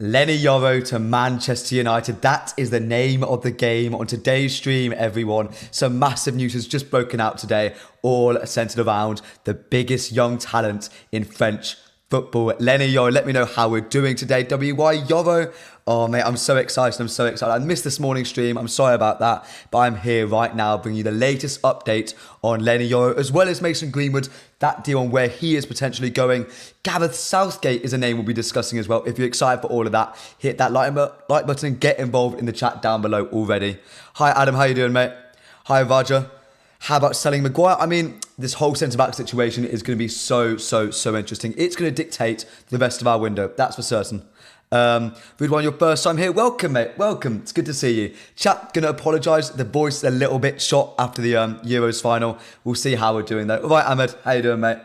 Leny Yoro to Manchester United. That is the name of the game on today's stream, everyone. Some massive news has just broken out today, all centered around the biggest young talent in French football. Leny Yoro, let me know how we're doing today. WY Yoro. Oh, mate, I'm so excited. I missed this morning's stream. I'm sorry about that. But I'm here right now bringing you the latest update on Leny Yoro, as well as Mason Greenwood, that deal on where he is potentially going. Gareth Southgate is a name we'll be discussing as well. If you're excited for all of that, hit that like button and get involved in the chat down below already. Hi, Adam. How you doing, mate? Hi, Roger. How about selling Maguire? I mean, this whole centre-back situation is going to be so interesting. It's going to dictate the rest of our window. That's for certain. Ridwan, your first time here. Welcome, mate. Welcome. It's good to see you. Chat, going to apologise. The voice is a little bit shot after the Euros final. We'll see how we're doing, though. All right, Ahmed. How you doing, mate?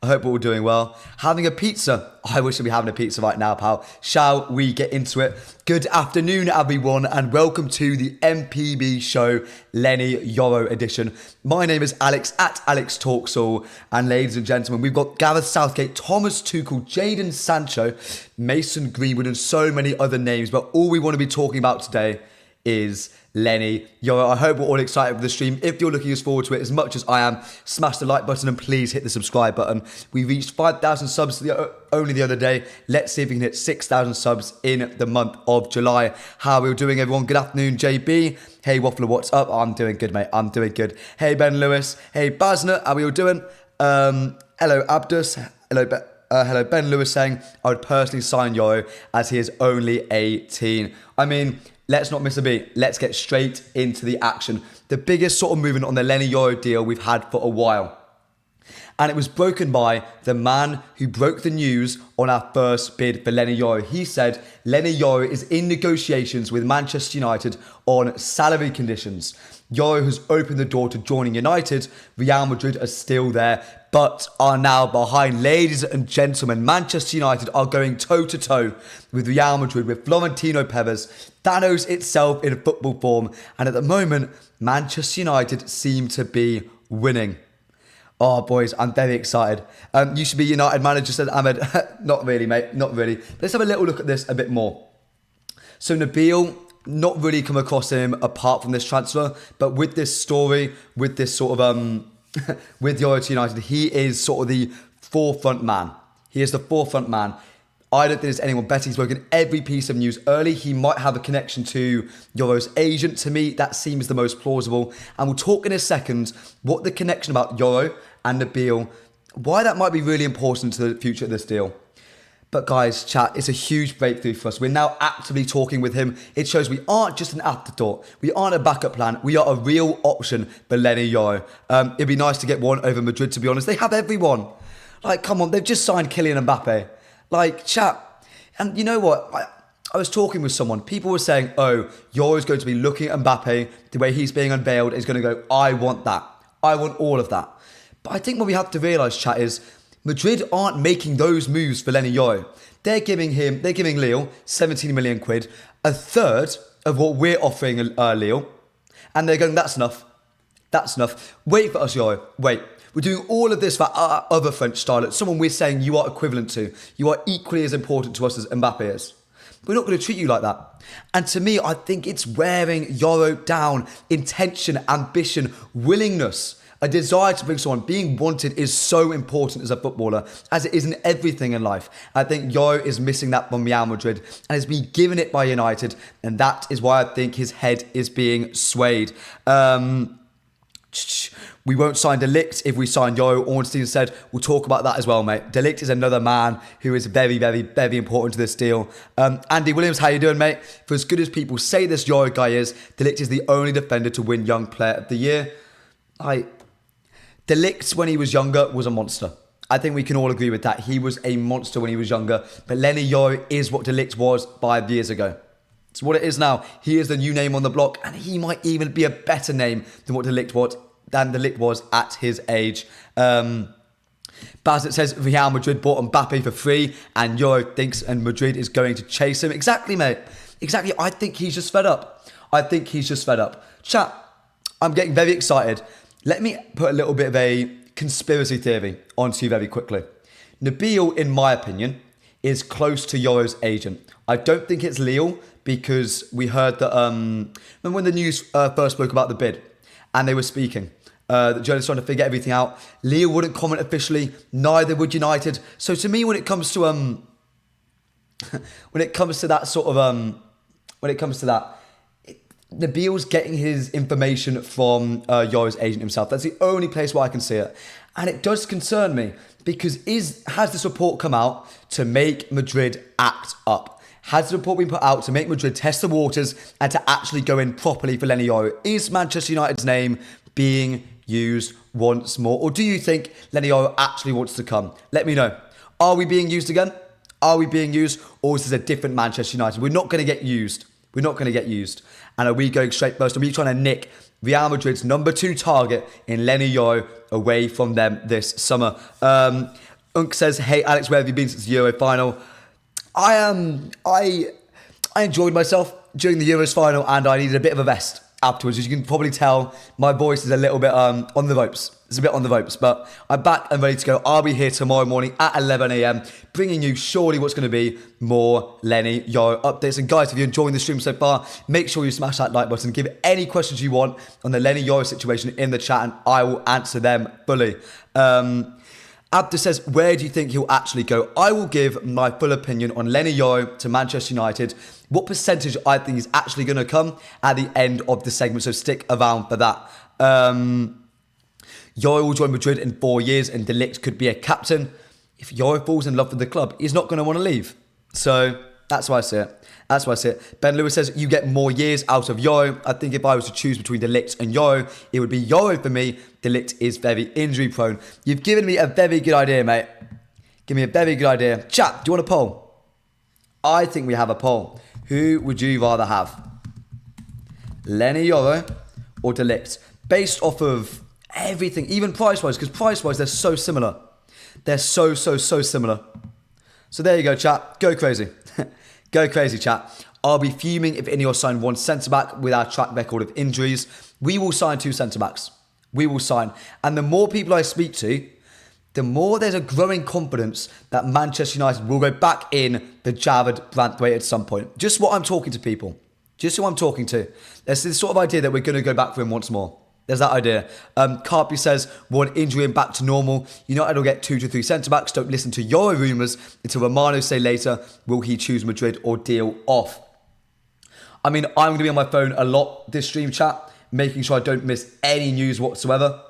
I hope we're all doing well. Having a pizza. I wish I'd be having a pizza right now, pal. Shall we get into it? Good afternoon, everyone, and welcome to the MPB show, Leny Yoro edition. My name is Alex, at Alex Talks All, and ladies and gentlemen, we've got Gareth Southgate, Thomas Tuchel, Jadon Sancho, Mason Greenwood, and so many other names, but all we want to be talking about today is Leny Yoro. I hope we're all excited for the stream. If you're looking forward to it as much as I am, smash the like button and please hit the subscribe button. We reached 5,000 subs only the other day. Let's see if we can hit 6,000 subs in the month of July. How are we all doing, everyone? Good afternoon, JB. Hey, Waffler, what's up? I'm doing good, mate. I'm doing good. Hey, Ben Lewis. Hey, Basner. How are we all doing? Hello, Abdus. Hello, Ben Lewis saying, I would personally sign Yoro as he is only 18. I mean, let's not miss a beat. Let's get straight into the action. The biggest sort of movement on the Leny Yoro deal we've had for a while. And it was broken by the man who broke the news on our first bid for Leny Yoro. He said Leny Yoro is in negotiations with Manchester United on salary conditions. Yoro has opened the door to joining United. Real Madrid are still there, but are now behind. Ladies and gentlemen, Manchester United are going toe-to-toe with Real Madrid, with Florentino Perez, Thanos itself in football form. And at the moment, Manchester United seem to be winning. Oh, boys, I'm very excited. You should be United manager, said Ahmed. Not really, mate, not really. Let's have a little look at this a bit more. So Nabil, not really come across him apart from this transfer, but with this story, with this sort of, with Yoro to United, he is sort of the forefront man. He is the forefront man. I don't think there's anyone better. He's broken every piece of news early. He might have a connection to Yoro's agent. To me, that seems the most plausible. And we'll talk in a second what the connection about Yoro and Nabil, why that might be really important to the future of this deal. But guys, chat, it's a huge breakthrough for us. We're now actively talking with him. It shows we aren't just an afterthought. We aren't a backup plan. We are a real option for Leny Yoro. It'd be nice to get one over Madrid, to be honest. They have everyone. Like, come on, they've just signed Kylian Mbappe. Like, chat. And you know what? I was talking with someone. People were saying, oh, Yoro's going to be looking at Mbappe, the way he's being unveiled, is going to go, I want that. I want all of that. But I think what we have to realise, chat, is Madrid aren't making those moves for Leny Yoro. They're giving Lille 17 million quid, a third of what we're offering Lille. And they're going, that's enough. That's enough. Wait for us, Yoro. Wait. We're doing all of this for our other French starlet, someone we're saying you are equivalent to. You are equally as important to us as Mbappe is. We're not going to treat you like that. And to me, I think it's wearing Yoro down. Intention, ambition, willingness, a desire to bring someone. Being wanted is so important as a footballer, as it is in everything in life. I think Yoro is missing that from Real Madrid and has been given it by United. And that is why I think his head is being swayed. We won't sign De Ligt if we sign Yoro. Ornstein said, we'll talk about that as well, mate. De Ligt is another man who is very important to this deal. Andy Williams, how you doing, mate? For as good as people say this Yoro guy is, De Ligt is the only defender to win Young Player of the Year. De Ligt, when he was younger, was a monster. I think we can all agree with that. He was a monster when he was younger. But Leny Yoro is what De Ligt was 5 years ago. It's what it is now. He is the new name on the block, and he might even be a better name than what De Ligt was at his age. Baz, it says Real Madrid bought Mbappe for free, and Yoro thinks and Madrid is going to chase him. Exactly, mate. Exactly. I think he's just fed up. Chat, I'm getting very excited. Let me put a little bit of a conspiracy theory onto you very quickly. Nabil, in my opinion, is close to Yoro's agent. I don't think it's Lille because we heard that, remember when the news first spoke about the bid and they were speaking, the journalists trying to figure everything out. Lille wouldn't comment officially, neither would United. So to me, when it comes to Nabil's getting his information from Yoro's agent himself. That's the only place where I can see it. And it does concern me because has this report come out to make Madrid act up? Has the report been put out to make Madrid test the waters and to actually go in properly for Leny Yoro? Is Manchester United's name being used once more? Or do you think Leny Yoro actually wants to come? Let me know. Are we being used again? Are we being used? Or is this a different Manchester United? We're not going to get used. We're not going to get used. And are we going straight first? Are we trying to nick Real Madrid's number 2 target in Leny Yoro away from them this summer? Unk says, hey Alex, where have you been since the Euro final? I enjoyed myself during the Euros final and I needed a bit of a rest afterwards. As you can probably tell, my voice is a little bit on the ropes. It's a bit on the ropes, but I'm back and ready to go. I'll be here tomorrow morning at 11 a.m, bringing you surely what's going to be more Leny Yoro updates. And guys, if you're enjoying the stream so far, make sure you smash that like button. Give any questions you want on the Leny Yoro situation in the chat and I will answer them fully. Abda says, where do you think he'll actually go? I will give my full opinion on Leny Yoro to Manchester United. What percentage I think is actually going to come at the end of the segment, so stick around for that. Yoro will join Madrid in 4 years and De Ligt could be a captain. If Yoro falls in love with the club, he's not going to want to leave. So that's why I see it. That's why I see it. Ben Lewis says, you get more years out of Yoro. I think if I was to choose between De Ligt and Yoro, it would be Yoro for me. De Ligt is very injury prone. You've given me a very good idea, mate. Give me a very good idea. Chat, do you want a poll? I think we have a poll. Who would you rather have? Leny Yoro or De Ligt? Based off of everything, even price-wise, because price-wise, they're so similar. They're so similar. So there you go, chat. Go crazy. Go crazy, chat. I'll be fuming if Ineos sign one centre-back with our track record of injuries. We will sign 2 centre-backs. We will sign. And the more people I speak to, the more there's a growing confidence that Manchester United will go back in the Jared Branthwaite at some point. Just what I'm talking to people. Just who I'm talking to. There's this sort of idea that we're going to go back for him once more. There's that idea. Carpy says, one injury and back to normal. United will get 2 to 3 centre-backs. Don't listen to Yoro rumours until Romano say later, will he choose Madrid or deal off? I mean, I'm going to be on my phone a lot this stream, chat, making sure I don't miss any news whatsoever.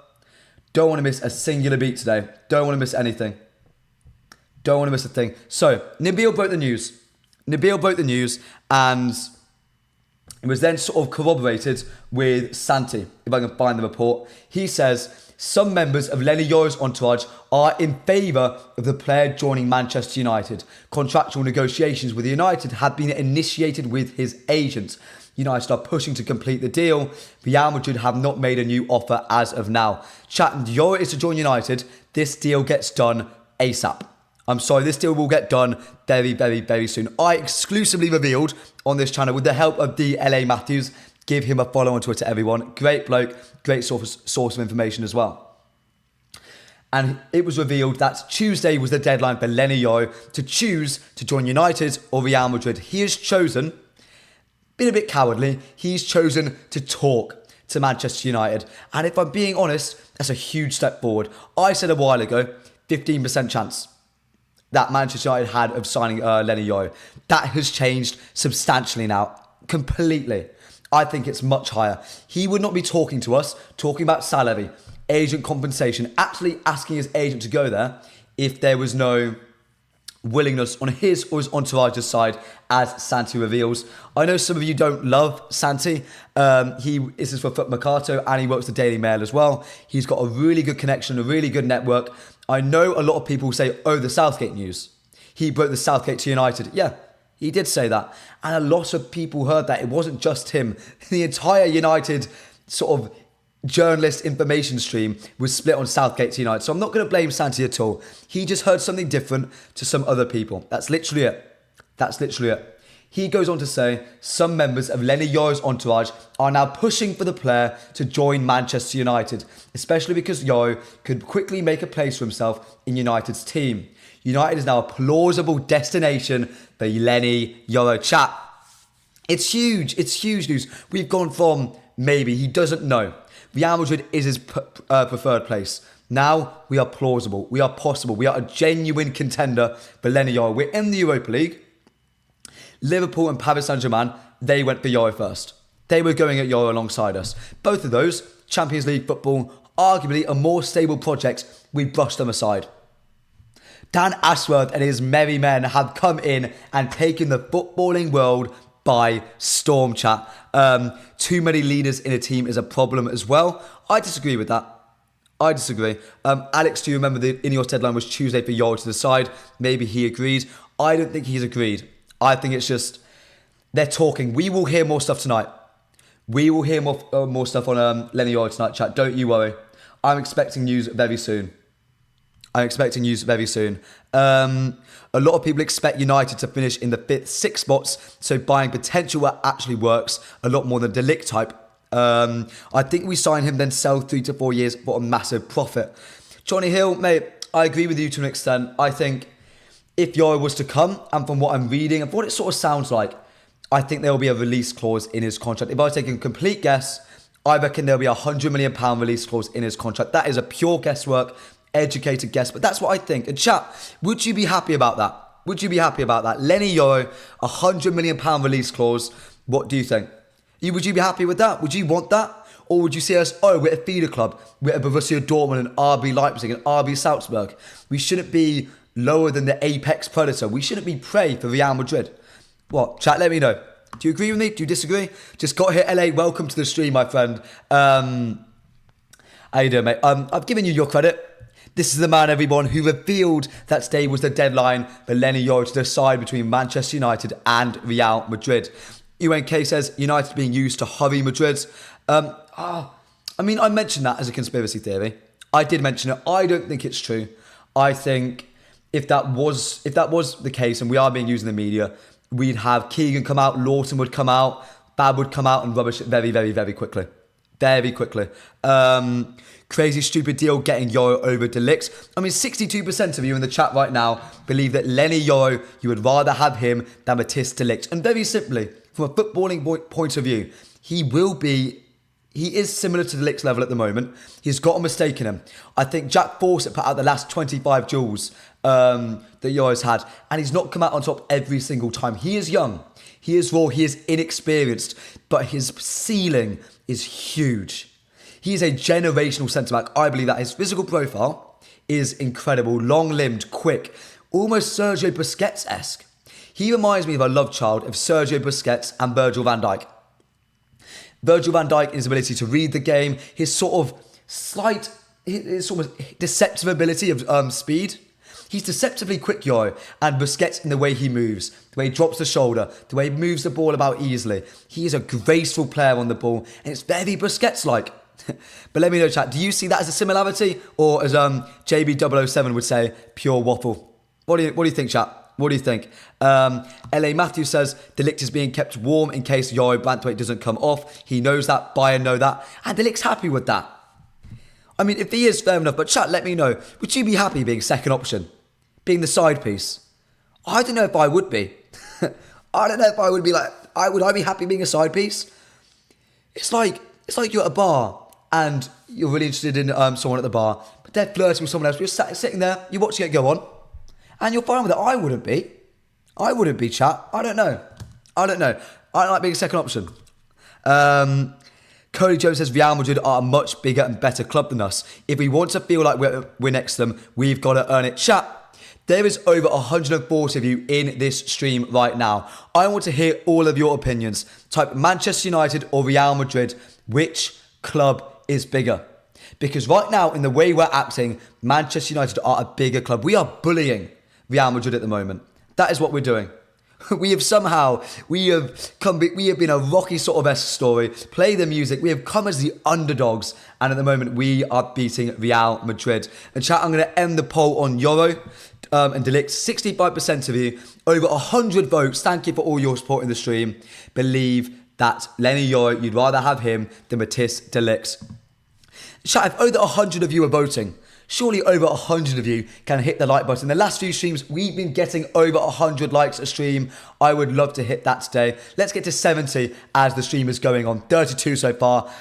Don't want to miss a singular beat today. Don't want to miss anything. Don't want to miss a thing. So, Nabil broke the news. Nabil broke the news and it was then sort of corroborated with Santi, if I can find the report. He says, some members of Leny Yoro's entourage are in favour of the player joining Manchester United. Contractual negotiations with United have been initiated with his agent. United are pushing to complete the deal. Real Madrid have not made a new offer as of now. Chat, Yoro is to join United. This deal gets done ASAP. I'm sorry, this deal will get done very soon. I exclusively revealed on this channel with the help of DLA Matthews. Give him a follow on Twitter, everyone. Great bloke, great source of information as well. And it was revealed that Tuesday was the deadline for Leny Yoro to choose to join United or Real Madrid. He has chosen, been a bit cowardly, he's chosen to talk to Manchester United. And if I'm being honest, that's a huge step forward. I said a while ago, 15% chance that Manchester United had of signing Leny Yoro. That has changed substantially now, completely. I think it's much higher. He would not be talking to us, talking about salary, agent compensation, actually asking his agent to go there if there was no willingness on his or his entourage's side, as Santi reveals. I know some of you don't love Santi. This is for Foot Mercato and he works the Daily Mail as well. He's got a really good connection, a really good network. I know a lot of people say, oh, the Southgate news. He broke the Southgate to United. Yeah, he did say that. And a lot of people heard that. It wasn't just him. The entire United sort of journalist information stream was split on Southgate to United. So I'm not going to blame Santi at all. He just heard something different to some other people. That's literally it. That's literally it. He goes on to say, some members of Leny Yoro's entourage are now pushing for the player to join Manchester United, especially because Yoro could quickly make a place for himself in United's team. United is now a plausible destination for Leny Yoro. Chat, it's huge. It's huge news. We've gone from maybe, he doesn't know. Real Madrid is his preferred place. Now we are plausible. We are possible. We are a genuine contender for Leny Yoro. We're in the Europa League. Liverpool and Paris Saint-Germain, they went for Yoro first. They were going at Yoro alongside us. Both of those, Champions League football, arguably a more stable project, we brushed them aside. Dan Ashworth and his merry men have come in and taken the footballing world by storm, chat. Too many leaders in a team is a problem as well. I disagree with that. I disagree. Alex, do you remember the Ineos deadline was Tuesday for Yoro to decide? Maybe he agreed. I don't think he's agreed. I think it's just, they're talking. We will hear more stuff tonight. We will hear more stuff on Leny Yoro tonight, chat. Don't you worry. I'm expecting news very soon. A lot of people expect United to finish in the 5th, 6th spots, so buying potential actually works a lot more than De Ligt type. I think we sign him, then sell 3 to 4 years for a massive profit. Johnny Hill, mate, I agree with you to an extent. I think if Yoro was to come, and from what I'm reading and what it sort of sounds like, I think there will be a release clause in his contract. If I was taking a complete guess, I reckon there'll be a £100 million release clause in his contract. That is a pure guesswork, educated guess, but that's what I think. And chat, would you be happy about that? Leny Yoro, a £100 million release clause. What do you think? Would you be happy with that? Would you want that? Or would you see us, we're a feeder club, we're a Borussia Dortmund and RB Leipzig and RB Salzburg. We shouldn't be lower than the apex predator. We shouldn't be prey for Real Madrid. What? Chat, let me know. Do you agree with me? Do you disagree? Just got here, LA. Welcome to the stream, my friend. How you doing, mate? I've given you your credit. This is the man, everyone, who revealed that today was the deadline for Leny Yoro to decide between Manchester United and Real Madrid. UNK says United being used to hurry Madrid. I mentioned that as a conspiracy theory. I did mention it. I don't think it's true. I think if that was the case and we are being used in the media, we'd have Keegan come out, Lawton would come out, Bab would come out and rubbish it very, very, very quickly. Very quickly. Crazy stupid deal getting Yoro over De Ligt. 62% of you in the chat right now believe that Leny Yoro, you would rather have him than Matthijs De Ligt. And very simply, from a footballing point of view, he is similar to De Ligt's level at the moment. He's got a mistake in him. I think Jack Fawcett put out the last 25 duels that Yoro's had, and he's not come out on top every single time. He is young, he is raw, he is inexperienced, but his ceiling is huge. He is a generational centre-back. I believe that his physical profile is incredible, long-limbed, quick, almost Sergio Busquets-esque. He reminds me of a love child of Sergio Busquets and Virgil van Dijk. Virgil van Dijk, his ability to read the game, his sort of deceptive ability of speed. He's deceptively quick, Yoro, and Busquets in the way he moves, the way he drops the shoulder, the way he moves the ball about easily. He is a graceful player on the ball, and it's very Busquets-like. But let me know, chat, do you see that as a similarity, or as JB007 would say, pure waffle? What do you think, chat? What do you think? LA Matthew says De Ligt is being kept warm in case Yoro Branthwaite doesn't come off. He knows that, Bayern know that, and De Ligt's happy with that. If he is, fair enough, but chat, let me know. Would you be happy being second option? Being the side piece? I don't know if I would be. I don't know if I would be like, would I be happy being a side piece? It's like you're at a bar and you're really interested in someone at the bar, but they're flirting with someone else. You're sitting there, you're watching it go on, and you're fine with it. I wouldn't be, chat. I don't know. I don't like being a second option. Cody Jones says Real Madrid are a much bigger and better club than us. If we want to feel like we're next to them, we've got to earn it. Chat, there is over 140 of you in this stream right now. I want to hear all of your opinions. Type Manchester United or Real Madrid. Which club is bigger? Because right now, in the way we're acting, Manchester United are a bigger club. We are bullying Real Madrid at the moment. That is what we're doing. We have been a Rocky sort of esque story. Play the music. We have come as the underdogs, and at the moment we are beating Real Madrid. And chat, I'm going to end the poll on Yoro and De Ligt. 65% of you, over 100 votes. Thank you for all your support in the stream. Believe that Leny Yoro, you'd rather have him than Matthijs De Ligt. Chat, if over 100 of you are voting, Surely over 100 of you can hit the like button. The last few streams, we've been getting over 100 likes a stream. I would love to hit that today. Let's get to 70 as the stream is going on. 32 so far.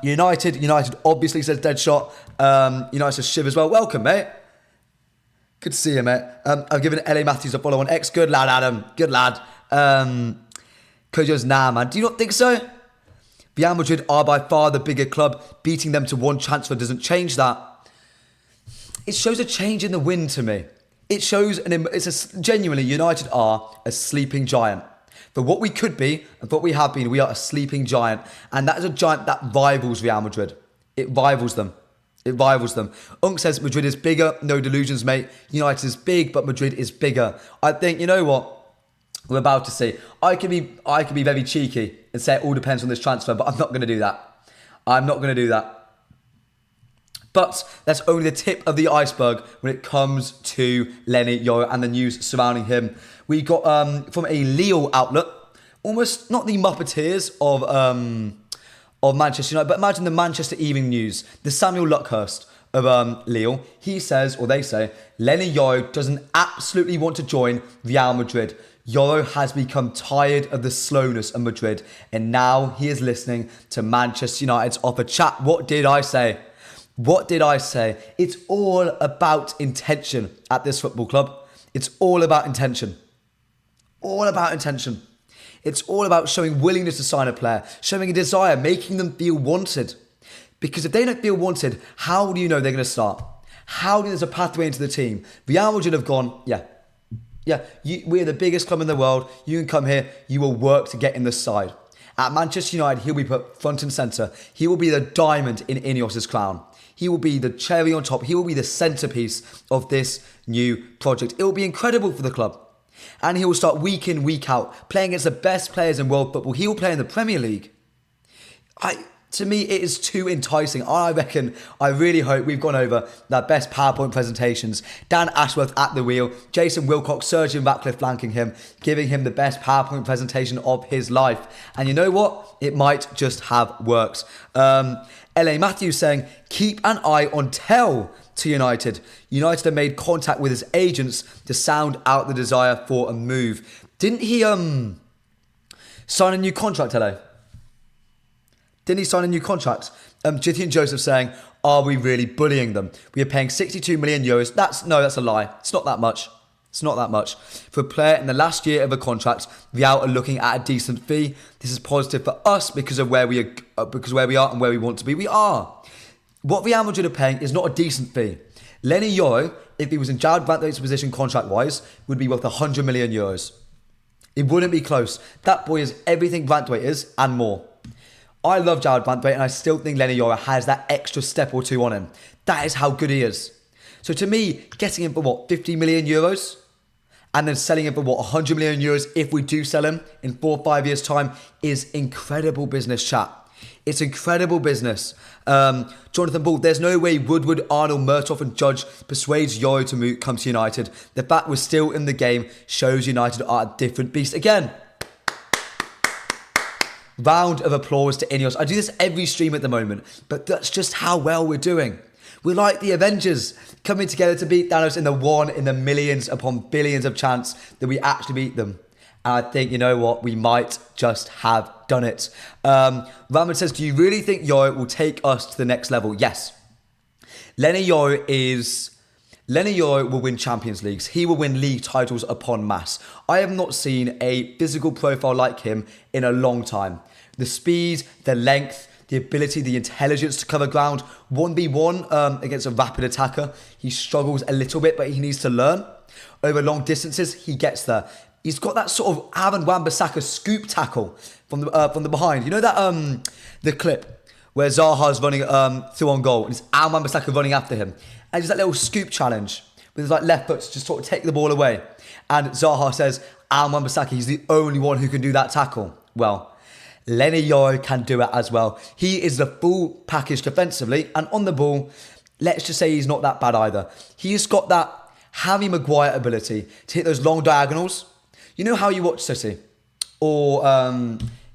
United obviously says Deadshot. United says Shiv as well. Welcome, mate. Good to see you, mate. I've given LA Matthews a follow on X. Good lad, Adam. Good lad. Kojo's nah, man. Do you not think so? Real Madrid are by far the bigger club. Beating them to one transfer doesn't change that. It shows a change in the wind to me. It shows, genuinely, United are a sleeping giant. For what we could be and what we have been, we are a sleeping giant. And that is a giant that rivals Real Madrid. It rivals them. It rivals them. Unk says Madrid is bigger. No delusions, mate. United is big, but Madrid is bigger. I think, you know what? We're about to see. I could be very cheeky and say it all depends on this transfer, but I'm not going to do that. I'm not going to do that. But that's only the tip of the iceberg when it comes to Leny Yoro and the news surrounding him. We got from a Lille outlet, almost not the Muppeteers of Manchester United, but imagine the Manchester Evening News, the Samuel Luckhurst of Lille. He says, or they say, Leny Yoro doesn't absolutely want to join Real Madrid. Yoro has become tired of the slowness of Madrid, and now he is listening to Manchester United's offer. Chat, what did I say? What did I say? It's all about intention at this football club. It's all about intention. All about intention. It's all about showing willingness to sign a player, showing a desire, making them feel wanted. Because if they don't feel wanted, how do you know they're going to start? How do you know there's a pathway into the team? Real Madrid have gone, we're the biggest club in the world. You can come here. You will work to get in the side. At Manchester United, he'll be put front and centre. He will be the diamond in Ineos's crown. He will be the cherry on top. He will be the centrepiece of this new project. It will be incredible for the club. And he will start week in, week out, playing against the best players in world football. He will play in the Premier League. To me, it is too enticing. I really hope we've gone over the best PowerPoint presentations. Dan Ashworth at the wheel, Jason Wilcox, Sergeant Ratcliffe flanking him, giving him the best PowerPoint presentation of his life. And you know what? It might just have worked. LA Matthews saying, keep an eye on Tell to United. United have made contact with his agents to sound out the desire for a move. Didn't he sign a new contract, LA? Didn't he sign a new contract? Jitty and Joseph saying, are we really bullying them? We are paying 62 million euros. That's a lie. It's not that much. It's not that much. For a player in the last year of a contract, Real are looking at a decent fee. This is positive for us because of where we are, and where we want to be. We are. What Real Madrid are paying is not a decent fee. Leny Yoro, if he was in Jadon Sancho's position contract-wise, would be worth 100 million euros. It wouldn't be close. That boy is everything Sancho is and more. I love Jadon Sancho, and I still think Leny Yoro has that extra step or two on him. That is how good he is. So to me, getting him for 50 million euros? And then selling him for 100 million euros if we do sell him in 4 or 5 years' time is incredible business, chat. It's incredible business. Jonathan Ball, there's no way Woodward, Arnold, Murtough and Judge persuades Yoro to come to United. The fact we're still in the game shows United are a different beast. Again, round of applause to Ineos. I do this every stream at the moment, but that's just how well we're doing. We're like the Avengers coming together to beat Thanos in the millions upon billions of chance that we actually beat them. And I think, you know what, we might just have done it. Raman says, do you really think Yoro will take us to the next level? Yes. Leny Yoro will win Champions Leagues. He will win league titles upon mass. I have not seen a physical profile like him in a long time. The speed, the length, the ability, the intelligence to cover ground. 1v1 against a rapid attacker. He struggles a little bit, but he needs to learn. Over long distances, he gets there. He's got that sort of Aaron Wan-Bissaka scoop tackle from the behind. You know that the clip where Zaha's running through on goal and it's Aaron Wan-Bissaka running after him. And it's that little scoop challenge with his left foot to just sort of take the ball away. And Zaha says, Aaron Wan-Bissaka, he's the only one who can do that tackle. Well, Leny Yoro can do it as well. He is the full package defensively, and on the ball, let's just say he's not that bad either. He's got that Harry Maguire ability to hit those long diagonals. You know how you watch City, or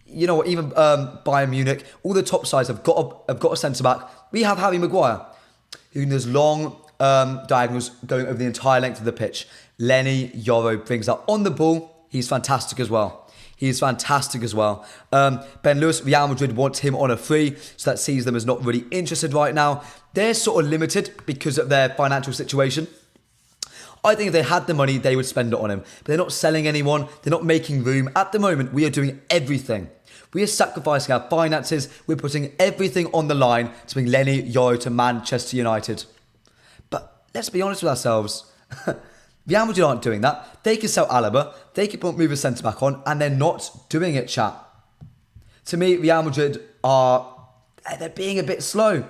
even Bayern Munich. All the top sides have got a centre back. We have Harry Maguire, doing those long diagonals going over the entire length of the pitch. Leny Yoro brings that on the ball. He's fantastic as well. He's fantastic as well. Ben Lewis, Real Madrid wants him on a free, so that sees them as not really interested right now. They're sort of limited because of their financial situation. I think if they had the money, they would spend it on him. But they're not selling anyone. They're not making room. At the moment, we are doing everything. We are sacrificing our finances. We're putting everything on the line to bring Leny Yoro to Manchester United. But let's be honest with ourselves. Real Madrid aren't doing that. They can sell Alaba. They can move a centre-back on, and they're not doing it, chat. To me, Real Madrid they're being a bit slow.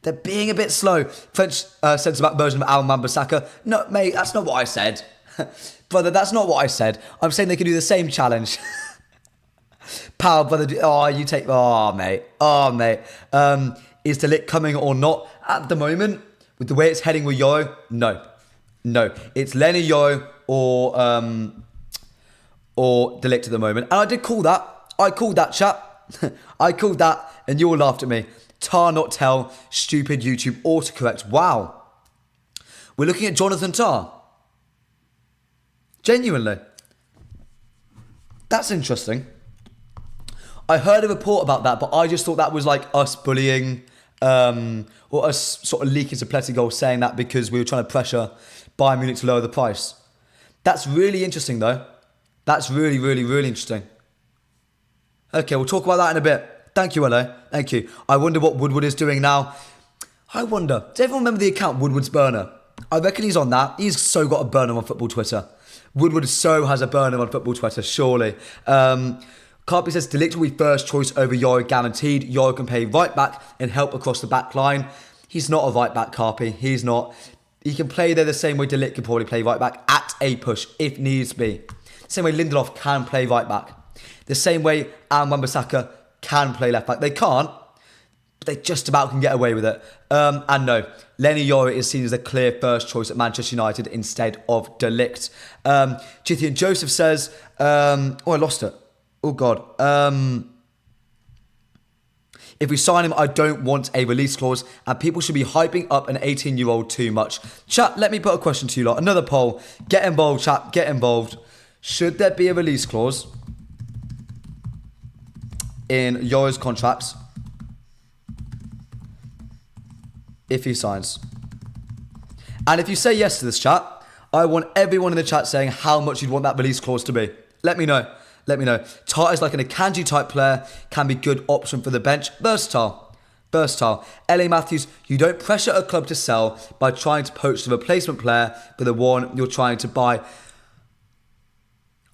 They're being a bit slow. French centre-back version of Wan-Bissaka. No, mate, that's not what I said. Brother, that's not what I said. I'm saying they can do the same challenge. Pal, brother, mate. Is De Ligt coming or not? At the moment, with the way it's heading with Yoro, no. It's Leny Yoro or De Ligt at the moment. And I did call that. I called that, chat. I called that, and you all laughed at me. Tar not tell, stupid YouTube autocorrect. Wow. We're looking at Jonathan Tar. Genuinely. That's interesting. I heard a report about that, but I just thought that was like us bullying or us sort of leaking some plenty goals saying that because we were trying to pressure Bayern Munich to lower the price. That's really interesting though. That's really, really, really interesting. Okay, we'll talk about that in a bit. Thank you, LA. Thank you. I wonder what Woodward is doing now. I wonder. Does everyone remember the account Woodward's Burner? I reckon he's on that. He's so got a burner on football Twitter. Woodward so has a burner on football Twitter, surely. Carpy says De Ligt will be first choice over Yoro guaranteed. Yoro can play right back and help across the back line. He's not a right back, Carpy. He's not. He can play there the same way De Ligt can probably play right back at a push if needs be. The same way Lindelof can play right back. The same way Wan-Bissaka can play left back. They can't, but they just about can get away with it. And no, Leny Yoro is seen as the clear first choice at Manchester United instead of De Ligt. Jithian Joseph says, I lost it. Oh, God. If we sign him, I don't want a release clause, and people should be hyping up an 18-year-old too much. Chat, let me put a question to you lot. Another poll. Get involved, chat. Get involved. Should there be a release clause in Yoro's contracts if he signs? And if you say yes to this, chat, I want everyone in the chat saying how much you'd want that release clause to be. Let me know. Let me know. Tar is like an Akanji type player, can be good option for the bench. Versatile. LA Matthews, you don't pressure a club to sell by trying to poach the replacement player for the one you're trying to buy.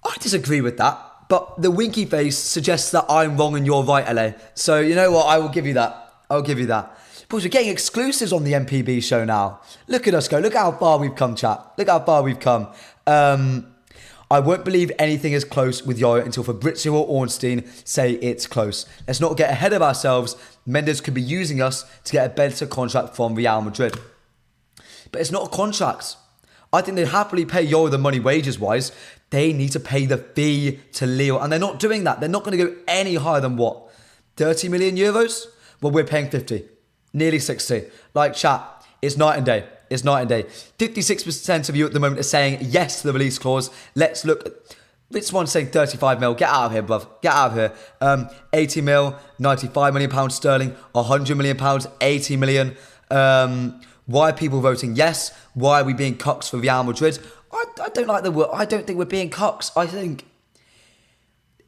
I disagree with that, but the winky face suggests that I'm wrong and you're right, LA. So you know what? I will give you that. But we're getting exclusives on the MPB show now. Look at us go. Look how far we've come, chat. Look how far we've come. I won't believe anything is close with Yoro until Fabrizio or Ornstein say it's close. Let's not get ahead of ourselves. Mendes could be using us to get a better contract from Real Madrid. But it's not a contract. I think they'd happily pay Yoro the money wages-wise. They need to pay the fee to Lille, and they're not doing that. They're not going to go any higher than what? 30 million euros? Well, we're paying 50. Nearly 60. Like, chat, it's night and day. 56% of you at the moment are saying yes to the release clause. Let's look. This one's saying 35 mil. Get out of here, bruv. Get out of here. 80 mil, 95 million pounds sterling, 100 million pounds, 80 million. Why are people voting yes? Why are we being cocks for Real Madrid? I don't like the word. I don't think we're being cocks. I think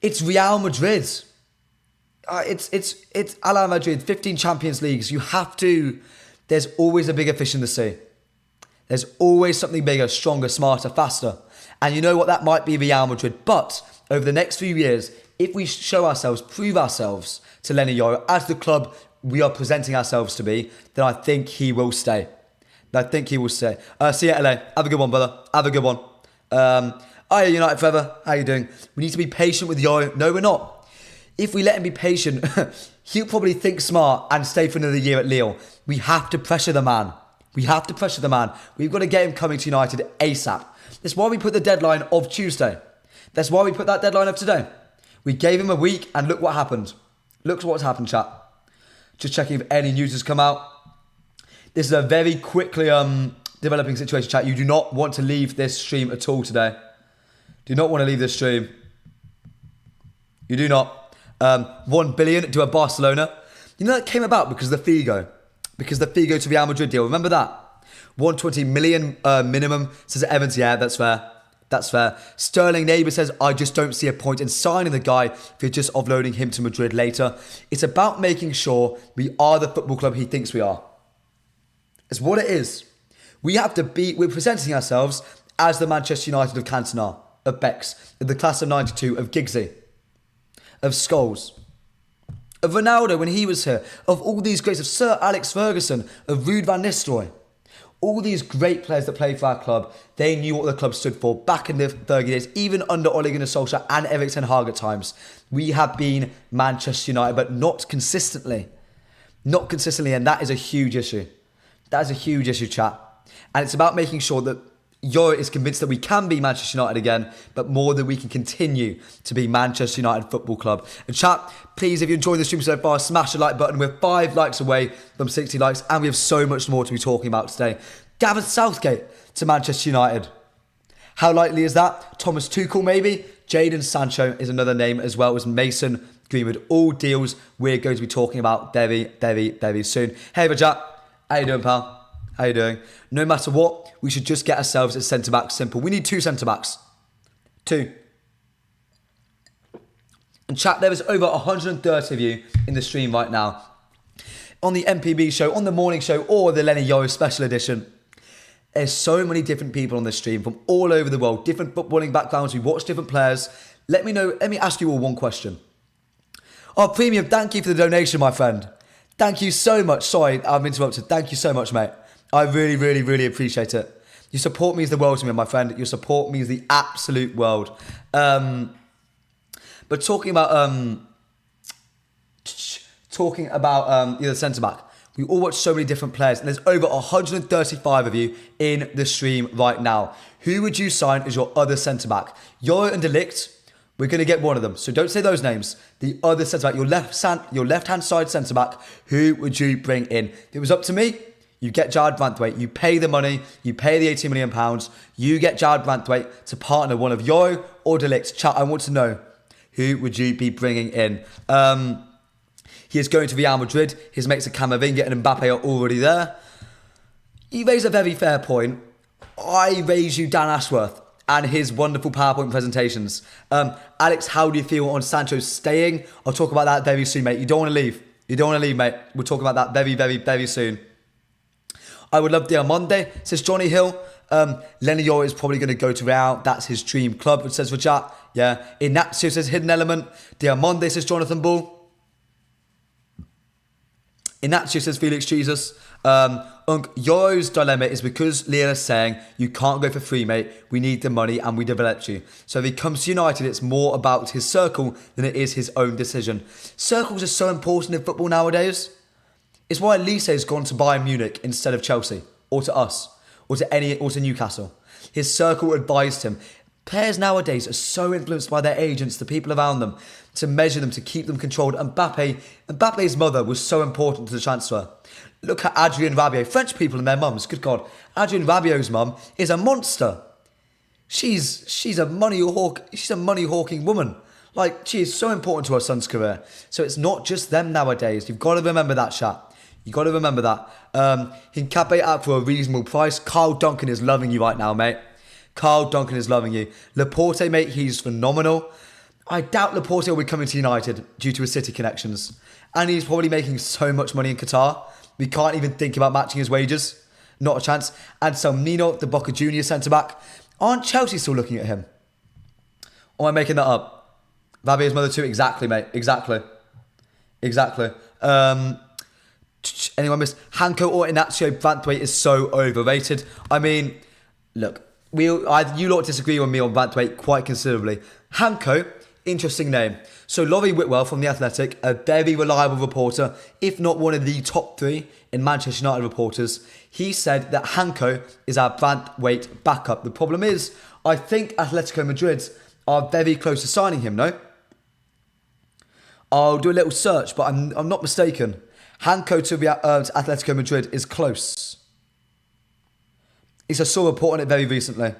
it's Real Madrid. It's Ala Madrid. 15 Champions Leagues. You have to. There's always a bigger fish in the sea. There's always something bigger, stronger, smarter, faster. And you know what? That might be Real Madrid. But over the next few years, if we show ourselves, prove ourselves to Leny Yoro as the club we are presenting ourselves to be, then I think he will stay. See you at LA. Have a good one, brother. Have a good one. Hiya, United Forever. How you doing? We need to be patient with Yoro. No, we're not. If we let him be patient, he'll probably think smart and stay for another year at Lille. We have to pressure the man. We've got to get him coming to United ASAP. That's why we put the deadline of Tuesday. That's why we put that deadline of today. We gave him a week and look what happened. Look what's happened, chat. Just checking if any news has come out. This is a very quickly developing situation, chat. You do not want to leave this stream at all today. Do not want to leave this stream. You do not. 1 billion to a Barcelona. You know that came about because of the Figo. Because the Figo to Real Madrid deal. Remember that? 120 million minimum. Says Evans, yeah, that's fair. That's fair. Sterling Neighbour says, I just don't see a point in signing the guy if you're just offloading him to Madrid later. It's about making sure we are the football club he thinks we are. It's what it is. We have to be, we're presenting ourselves as the Manchester United of Cantona, of Becks, of the class of 92, of Giggsy, of Scholes, of Ronaldo when he was here, of all these greats, of Sir Alex Ferguson, of Ruud van Nistelrooy. All these great players that played for our club, they knew what the club stood for back in the Fergie days, even under Ole Gunnar Solskjaer and Erik ten Hag at times. We have been Manchester United, but not consistently. Not consistently, and that is a huge issue. That is a huge issue, chat. And it's about making sure that Yoro is convinced that we can be Manchester United again, but more that we can continue to be Manchester United Football Club. And chat, please, if you're enjoying the stream so far, smash the like button. We're 5 likes away from 60 likes, and we have so much more to be talking about today. Gareth Southgate to Manchester United. How likely is that? Thomas Tuchel, maybe? Jadon Sancho is another name, as well as Mason Greenwood. All deals we're going to be talking about very, very, very soon. Hey, chat. How you doing, pal? How you doing? No matter what, we should just get ourselves a centre-back. Simple. We need 2 centre-backs. 2. And chat, there is over 130 of you in the stream right now. On the MPB show, on the morning show, or the Leny Yoro special edition. There's so many different people on this stream from all over the world, different footballing backgrounds. We watch different players. Let me know. Let me ask you all one question. Oh, Premium, thank you for the donation, my friend. Thank you so much. Sorry, I've interrupted. Thank you so much, mate. I really, really, really appreciate it. Your support means the world to me, my friend. Your support means the absolute world. But talking about the centre-back, we all watch so many different players, and there's over 135 of you in the stream right now. Who would you sign as your other centre-back? Yoro and De Ligt, we're going to get one of them, so don't say those names. The other centre-back, your left-hand side centre-back, who would you bring in? If it was up to me, you get Jarrad Branthwaite, you pay the money, you pay the £18 million, you get Jarrad Branthwaite to partner one of Yoro or De Ligt. Chat, I want to know, who would you be bringing in? He is going to Real Madrid. His mates are Camavinga and Mbappe are already there. You raise a very fair point. I raise you Dan Ashworth and his wonderful PowerPoint presentations. Alex, how do you feel on Sancho staying? I'll talk about that very soon, mate. You don't want to leave. You don't want to leave, mate. We'll talk about that very, very, very soon. I would love Diamonde, says Johnny Hill. Leny Yoro is probably going to go to Real. That's his dream club, it says Rajat. Yeah. Ignacio says Hidden Element. Diamonde says Jonathan Bull. Ignacio says Felix Jesus. Yoro's dilemma is because Lille is saying, you can't go for free, mate. We need the money and we developed you. So if he comes to United, it's more about his circle than it is his own decision. Circles are so important in football nowadays. It's why Lise has gone to Bayern Munich instead of Chelsea, or to us, or to Newcastle. His circle advised him. Players nowadays are so influenced by their agents, the people around them, to measure them, to keep them controlled. Mbappe's mother was so important to the transfer. Look at Adrien Rabiot. French people and their mums, good God. Adrien Rabiot's mum is a monster. She's a money hawking woman. Like, she is so important to her son's career. So it's not just them nowadays. You've got to remember that, chat. You've got to remember that. Hincapié out for a reasonable price. Carl Duncan is loving you right now, mate. Carl Duncan is loving you. Laporte, mate, he's phenomenal. I doubt Laporte will be coming to United due to his City connections. And he's probably making so much money in Qatar. We can't even think about matching his wages. Not a chance. And Salmino, the Boca Juniors centre-back. Aren't Chelsea still looking at him? Or am I making that up? Rabiot's mother too? Exactly, mate. Exactly. Anyone miss? Hanko or Ignacio Branthwaite is so overrated. I mean, look, you lot disagree with me on Branthwaite quite considerably. Hanko, interesting name. So Laurie Whitwell from The Athletic, a very reliable reporter, if not one of the top 3 in Manchester United reporters, he said that Hanko is our Branthwaite backup. The problem is, I think Atletico Madrid are very close to signing him, no? I'll do a little search, but I'm not mistaken. Hanko to Atletico Madrid is close. I saw a report on it very recently.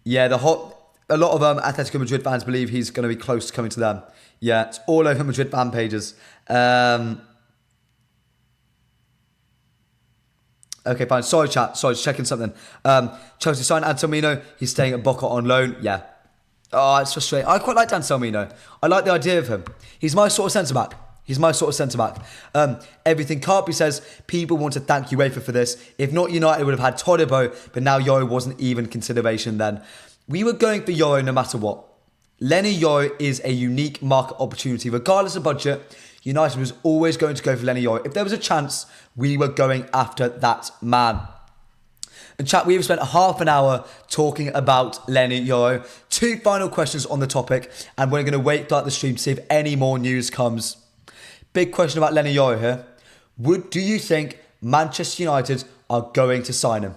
Yeah, a lot of Atletico Madrid fans believe he's going to be close to coming to them. Yeah, it's all over Madrid fan pages. Okay, fine. Sorry, chat. Sorry, just checking something. Chelsea signed Anselmino. He's staying at Boca on loan. Yeah. Oh, it's frustrating. I quite like Anselmino. I like the idea of him. He's my sort of centre-back. Everything Carpi says, people want to thank UEFA for this. If not, United would have had Todibo, but now Yoro wasn't even consideration then. We were going for Yoro no matter what. Leny Yoro is a unique market opportunity. Regardless of budget, United was always going to go for Leny Yoro. If there was a chance, we were going after that man. And chat, we've spent half an hour talking about Leny Yoro. 2 final questions on the topic, and we're going to wait throughout the stream to see if any more news comes. Big question about Leny Yoro here. Do you think Manchester United are going to sign him?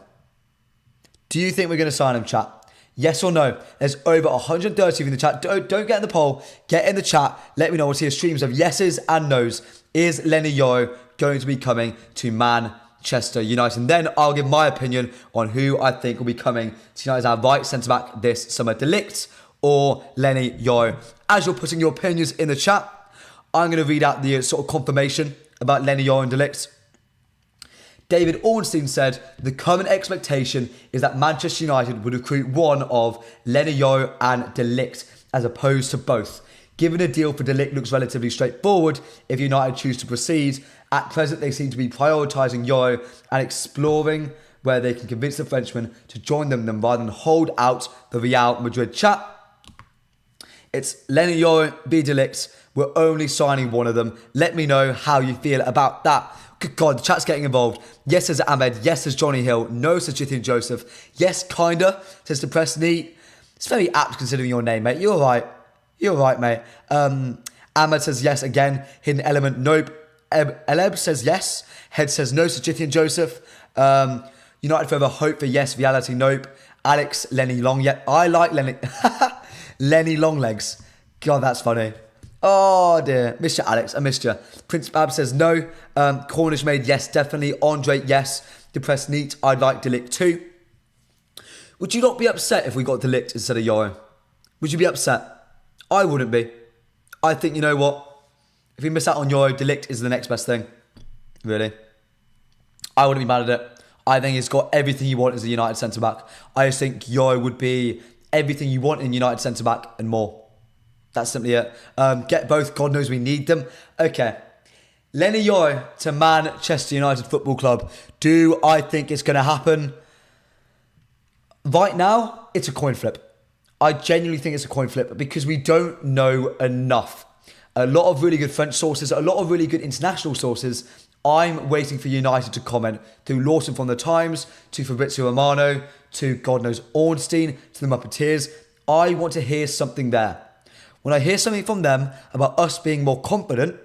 Do you think we're going to sign him, chat? Yes or no? There's over 130 of you in the chat. Don't get in the poll. Get in the chat. Let me know. We'll see a streams of yeses and nos. Is Leny Yoro going to be coming to Manchester United? And then I'll give my opinion on who I think will be coming to United as our right centre-back this summer. De Ligt or Leny Yoro? As you're putting your opinions in the chat, I'm going to read out the sort of confirmation about Leny Yoro and De Ligt. David Ornstein said, the current expectation is that Manchester United would recruit one of Leny Yoro and De Ligt as opposed to both. Given a deal for De Ligt looks relatively straightforward if United choose to proceed, at present they seem to be prioritising Yoro and exploring where they can convince the Frenchman to join them rather than hold out the Real Madrid chat. It's Leny Yoro, B. De Ligt. We're only signing one of them. Let me know how you feel about that. Good God, the chat's getting involved. Yes, says Ahmed. Yes, says Johnny Hill. No, says Jithin Joseph. Yes, kinda, says Depressed Neat. It's very apt considering your name, mate. You're all right. You're all right, mate. Ahmed says yes again. Hidden Element, nope. Eleb says yes. Head says no, says Jithin Joseph. United Forever, hope for yes. Reality, nope. Alex, Lenny Long, yeah. I like Lenny. Lenny Longlegs. God, that's funny. Oh dear, missed you, Alex. I missed you. Prince Bab says no. Cornish Maid, yes, definitely. Andre, yes. Depressed Neat, I'd like De Ligt too. Would you not be upset if we got De Ligt instead of Yoro? Would you be upset? I wouldn't be. I think, you know what? If we miss out on Yoro, De Ligt is the next best thing. Really. I wouldn't be mad at it. I think he's got everything you want as a United centre-back. I just think Yoro would be everything you want in United centre-back and more. That's simply it. Get both. God knows we need them. Okay. Leny Yoro to Manchester United Football Club. Do I think it's going to happen? Right now, it's a coin flip. I genuinely think it's a coin flip because we don't know enough. A lot of really good French sources, a lot of really good international sources. I'm waiting for United to comment through Lawson from the Times, to Fabrizio Romano, to God knows Ornstein, to the Muppeteers. I want to hear something there. When I hear something from them about us being more confident,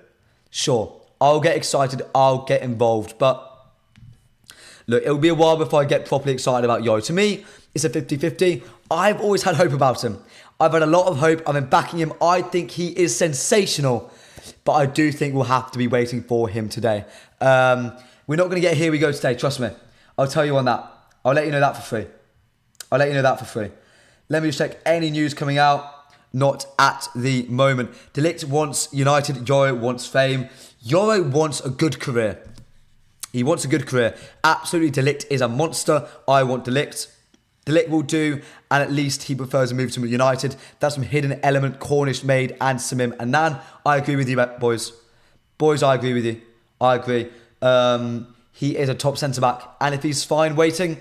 sure, I'll get excited, I'll get involved. But look, it'll be a while before I get properly excited about Yoro. To me, it's a 50-50. I've always had hope about him. I've had a lot of hope. I've been backing him. I think he is sensational. But I do think we'll have to be waiting for him today. We're not going to get Here We Go today, trust me. I'll tell you on that. I'll let you know that for free. Let me just check any news coming out. Not at the moment. De Ligt wants United. Yoro wants fame. Yoro wants a good career. He wants a good career. Absolutely, De Ligt is a monster. I want De Ligt. De Ligt will do, and at least he prefers a move to United. That's from Hidden Element, Cornish Maid, and Samim Anan. I agree with you, boys. Boys, I agree with you. I agree. He is a top centre-back, and if he's fine waiting,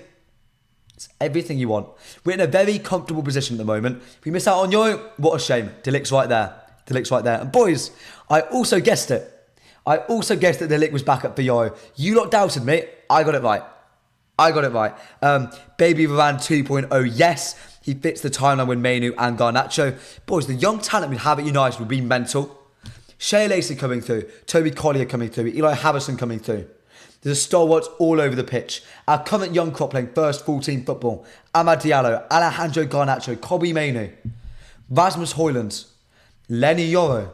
it's everything you want. We're in a very comfortable position at the moment. If we miss out on Yoro, what a shame. De Ligt's right there. And boys, I also guessed it. I also guessed that De Ligt was back up for Yoro. You lot doubted me. I got it right. Baby Varane 2.0, yes. He fits the timeline with Mainu and Garnacho. Boys, the young talent we have at United would be mental. Shea Lacey coming through. Toby Collier coming through. Eli Harrison coming through. There's stalwarts all over the pitch. Our current young crop playing first full-team football. Amad Diallo, Alejandro Garnacho, Kobbie Mainu, Rasmus Højlund, Leny Yoro.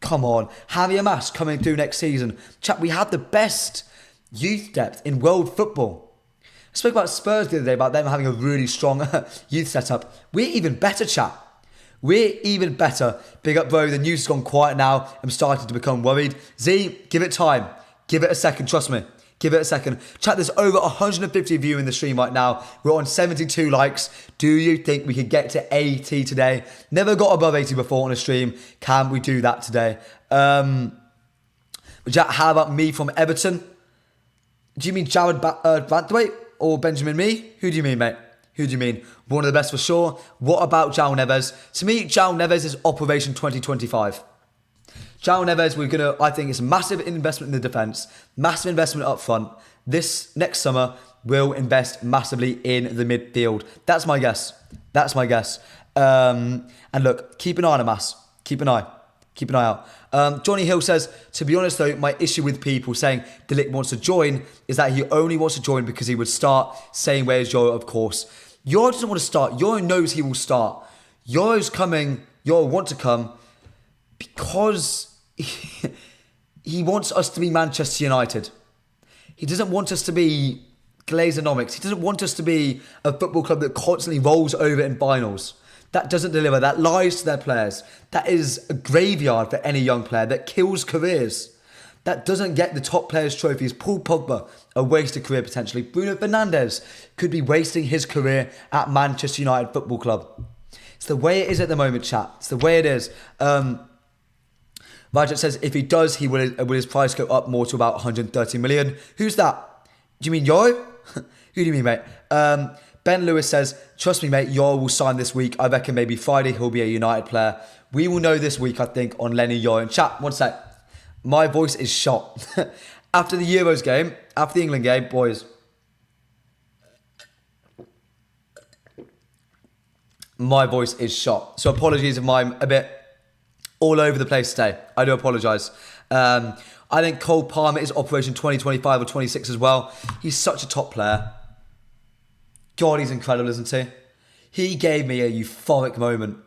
Come on. Javier Mas coming through next season. Chat, we have the best youth depth in world football. I spoke about Spurs the other day, about them having a really strong youth setup. We're even better, chat. We're even better. Big up, bro. The news has gone quiet now. I'm starting to become worried. Z, give it time. Give it a second. Trust me. Give it a second. Chat, there's over 150 of you in the stream right now. We're on 72 likes. Do you think we could get to 80 today? Never got above 80 before on a stream. Can we do that today? But Jack, how about me from Everton? Do you mean Jared Banthwaite or Benjamin Mee? Who do you mean, mate? Who do you mean? One of the best for sure. What about João Neves? To me, João Neves is Operation 2025. João Neves, I think it's a massive investment in the defence, massive investment up front. This next summer, we'll invest massively in the midfield. That's my guess. That's my guess. And look, keep an eye on Hamas. Keep an eye out. Johnny Hill says, to be honest though, my issue with people saying De Ligt wants to join is that he only wants to join because he would start. Same way as Yoro, of course. Yoro doesn't want to start. Yoro knows he will start. Yoro's coming. Yoro wants to come because he wants us to be Manchester United. He doesn't want us to be Glazeronomics. He doesn't want us to be a football club that constantly rolls over in finals. That doesn't deliver. That lies to their players. That is a graveyard for any young player. That kills careers. That doesn't get the top players trophies. Paul Pogba, a wasted career potentially. Bruno Fernandes could be wasting his career at Manchester United Football Club. It's the way it is at the moment, chat. It's the way it is. Rajat says if he does, will his price go up more to about 130 million? Who's that? Do you mean Yoro? Who do you mean, mate? Ben Lewis says, trust me, mate, Yoro will sign this week. I reckon maybe Friday he'll be a United player. We will know this week, I think, on Leny Yoro. And chat, one sec. My voice is shot. After the Euros game, after the England game, boys, my voice is shot. So apologies if I'm a bit all over the place today. I do apologise. I think Cole Palmer is Operation 2025 or 26 as well. He's such a top player. God, he's incredible, isn't he? He gave me a euphoric moment.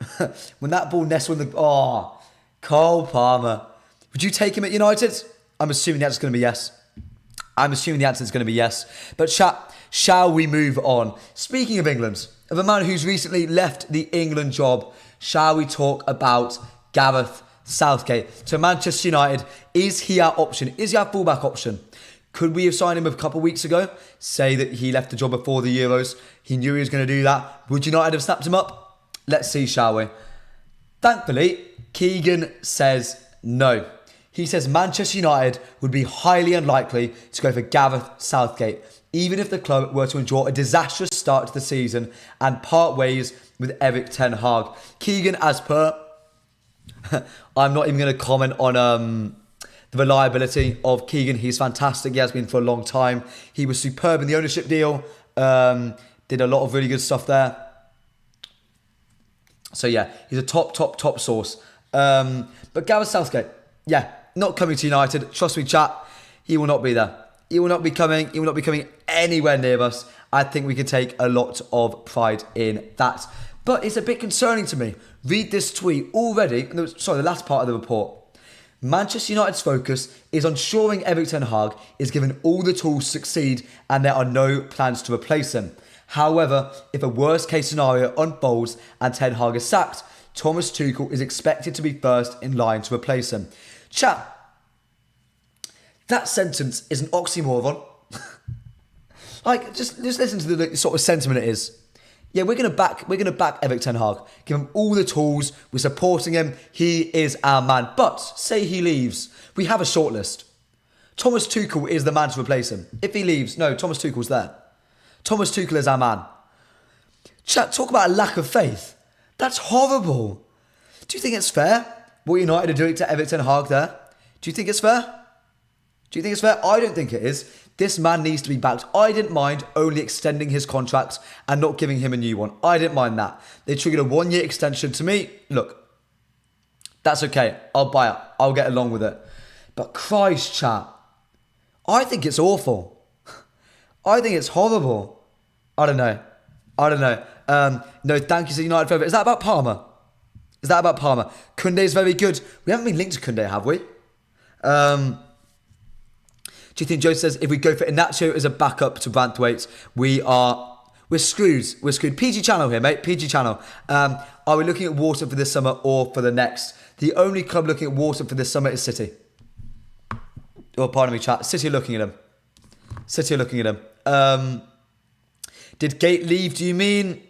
When that ball nestled in the... Oh, Cole Palmer. Would you take him at United? I'm assuming the answer's going to be yes. But chat, shall we move on? Speaking of England, of a man who's recently left the England job, shall we talk about Gareth Southgate to Manchester United? Is he our option? Is he our fullback option? Could we have signed him a couple of weeks ago? Say that he left the job before the Euros. He knew he was going to do that. Would United have snapped him up? Let's see, shall we? Thankfully, Keegan says no. He says Manchester United would be highly unlikely to go for Gareth Southgate, even if the club were to endure a disastrous start to the season and part ways with Erik ten Hag. Keegan, as per... I'm not even going to comment on the reliability of Keegan. He's fantastic. He has been for a long time. He was superb in the ownership deal. Did a lot of really good stuff there. So yeah, he's a top source. But Gareth Southgate, yeah, not coming to United. Trust me, chat. He will not be there. He will not be coming. He will not be coming anywhere near us. I think we can take a lot of pride in that. But it's a bit concerning to me. Read this tweet already. Sorry, the last part of the report. Manchester United's focus is on ensuring Erik ten Hag is given all the tools to succeed and there are no plans to replace him. However, if a worst case scenario unfolds and ten Hag is sacked, Thomas Tuchel is expected to be first in line to replace him. Chat, that sentence is an oxymoron. Like, just listen to the sort of sentiment it is. Yeah, we're gonna back Erik ten Hag. Give him all the tools. We're supporting him. He is our man. But say he leaves, we have a shortlist. Thomas Tuchel is the man to replace him. If he leaves, no, Thomas Tuchel's there. Thomas Tuchel is our man. Chat, talk about a lack of faith. That's horrible. Do you think it's fair what United are doing to Erik ten Hag there? Do you think it's fair? I don't think it is. This man needs to be backed. I didn't mind only extending his contract and not giving him a new one. I didn't mind that. They triggered a 1-year extension. To me, look, that's okay. I'll buy it. I'll get along with it. But Christ, chat, I think it's awful. I think it's horrible. I don't know. No, thank you to United forever. Is that about Palmer? Is that about Palmer? Koundé's very good. We haven't been linked to Koundé, have we? Do you think Joe says if we go for Inacio as a backup to Branthwaite, we're screwed. We're screwed. PG channel here, mate. PG channel. Are we looking at Wharton for this summer or for the next? The only club looking at Wharton for this summer is City. Oh, pardon me, chat. City are looking at him. City are looking at him. Did Gate leave? Do you mean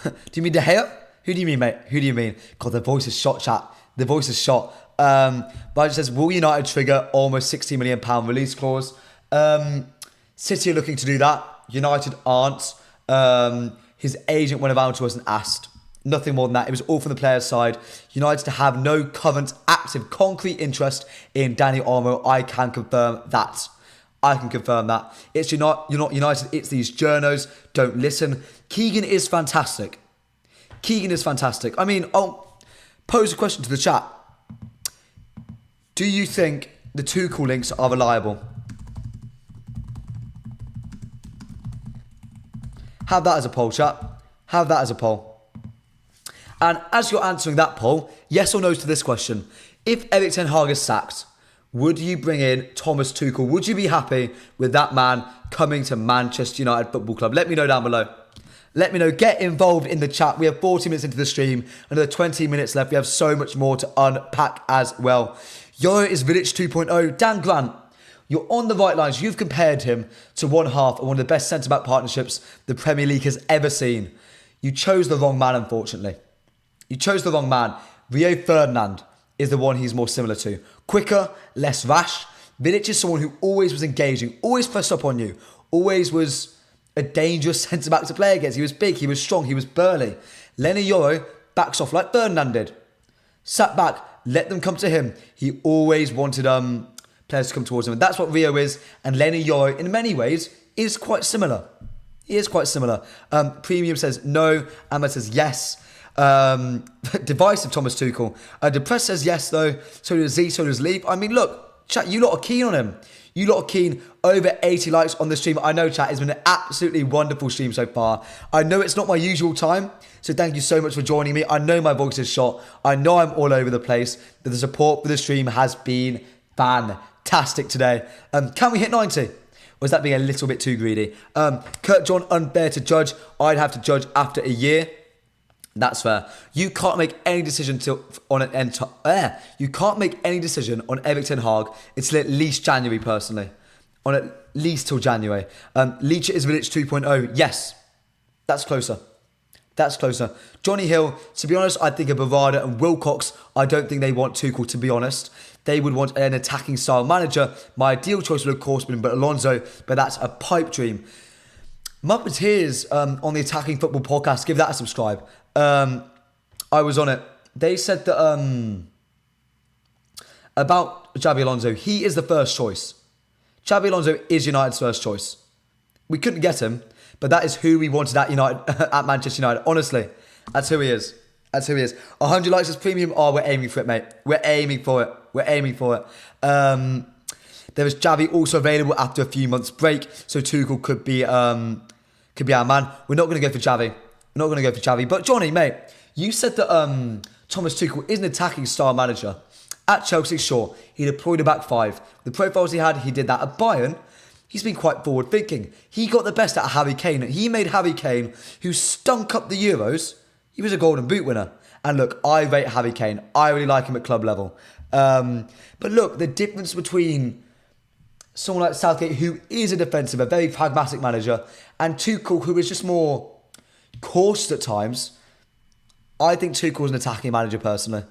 De Gea? Who do you mean, mate? Who do you mean? God, the voice is shot, chat. The voice is shot. But it says, will United trigger almost £60 million release clause? City are looking to do that. United aren't. His agent went around to us and asked. Nothing more than that. It was all from the player's side. United to have no current, active, concrete interest in Dani Olmo. I can confirm that. I can confirm that. You're not United. It's these journos. Don't listen. Keegan is fantastic. Keegan is fantastic. I mean, I'll pose a question to the chat. Do you think the Tuchel links are reliable? Have that as a poll, chat. Have that as a poll. And as you're answering that poll, yes or no to this question. If Erik ten Hag is sacked, would you bring in Thomas Tuchel? Would you be happy with that man coming to Manchester United Football Club? Let me know down below. Let me know. Get involved in the chat. We have 40 minutes into the stream. Another 20 minutes left. We have so much more to unpack as well. Yoro is Vidic 2.0. Dan Grant, you're on the right lines. You've compared him to one half of one of the best centre-back partnerships the Premier League has ever seen. You chose the wrong man, unfortunately. You chose the wrong man. Rio Ferdinand is the one he's more similar to. Quicker, less rash. Vidic is someone who always was engaging, always pressed up on you, always was a dangerous centre-back to play against. He was big, he was strong, he was burly. Leny Yoro backs off like Ferdinand did. Sat back, let them come to him. He always wanted players to come towards him. And that's what Rio is. And Leny Yoro, in many ways, is quite similar. He is quite similar. Premium says no. Ahmed says yes. Divisive Thomas Tuchel. Depressed says yes, though. So does Z, so does Leap. I mean, look, chat, you lot are keen on him. You lot are keen. Over 80 likes on the stream. I know, chat, it's been an absolutely wonderful stream so far. I know it's not my usual time, so thank you so much for joining me. I know my voice is shot. I know I'm all over the place, but the support for the stream has been fantastic today. Can we hit 90? Or is that being a little bit too greedy? Kurt John, unfair to judge. I'd have to judge after a year. That's fair. You can't make any decision on Erik ten Hag until at least January, personally. On at least till January. Leach is Vidic 2.0. Yes, that's closer. That's closer. Johnny Hill, to be honest, I think of Bavada and Wilcox. I don't think they want Tuchel, to be honest. They would want an attacking style manager. My ideal choice would, of course, be Alonso, but that's a pipe dream. Muppeteers on the Attacking Football podcast, give that a subscribe. I was on it. They said that about Xabi Alonso, he is the first choice. Xabi Alonso is United's first choice. We couldn't get him, but that is who we wanted at at Manchester United. Honestly, that's who he is. That's who he is. 100 likes is premium. Oh, we're aiming for it, mate. We're aiming for it. We're aiming for it. There is Xavi also available after a few months break, so Tuchel could be our man. We're not going to go for Xavi. We're not going to go for Xavi. But Johnny, mate, you said that Thomas Tuchel is an attacking style manager. At Chelsea, sure, he deployed a back five. The profiles he had, he did that. At Bayern, he's been quite forward-thinking. He got the best out of Harry Kane. He made Harry Kane, who stunk up the Euros. He was a Golden Boot winner. And look, I rate Harry Kane. I really like him at club level. But look, the difference between someone like Southgate, who is a defensive, a very pragmatic manager, and Tuchel, who is just more cautious at times. I think Tuchel is an attacking manager, personally.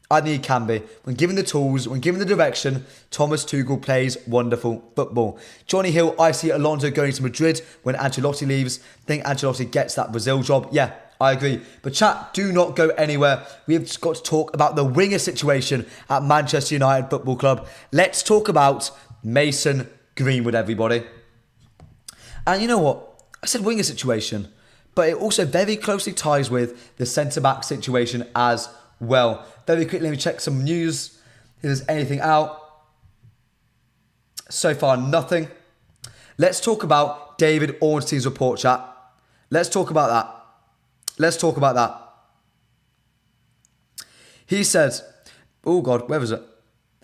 I think he can be. When given the tools, when given the direction, Thomas Tuchel plays wonderful football. Johnny Hill, I see Alonso going to Madrid when Ancelotti leaves. Think Ancelotti gets that Brazil job. Yeah, I agree. But chat, do not go anywhere. We have just got to talk about the winger situation at Manchester United Football Club. Let's talk about Mason Greenwood, everybody. And you know what? I said winger situation, but it also very closely ties with the centre-back situation as well. Very quickly, let me check some news. If there's anything out. So far, nothing. Let's talk about David Ornstein's report, chat. Let's talk about that. Let's talk about that. He says, oh God, where was it?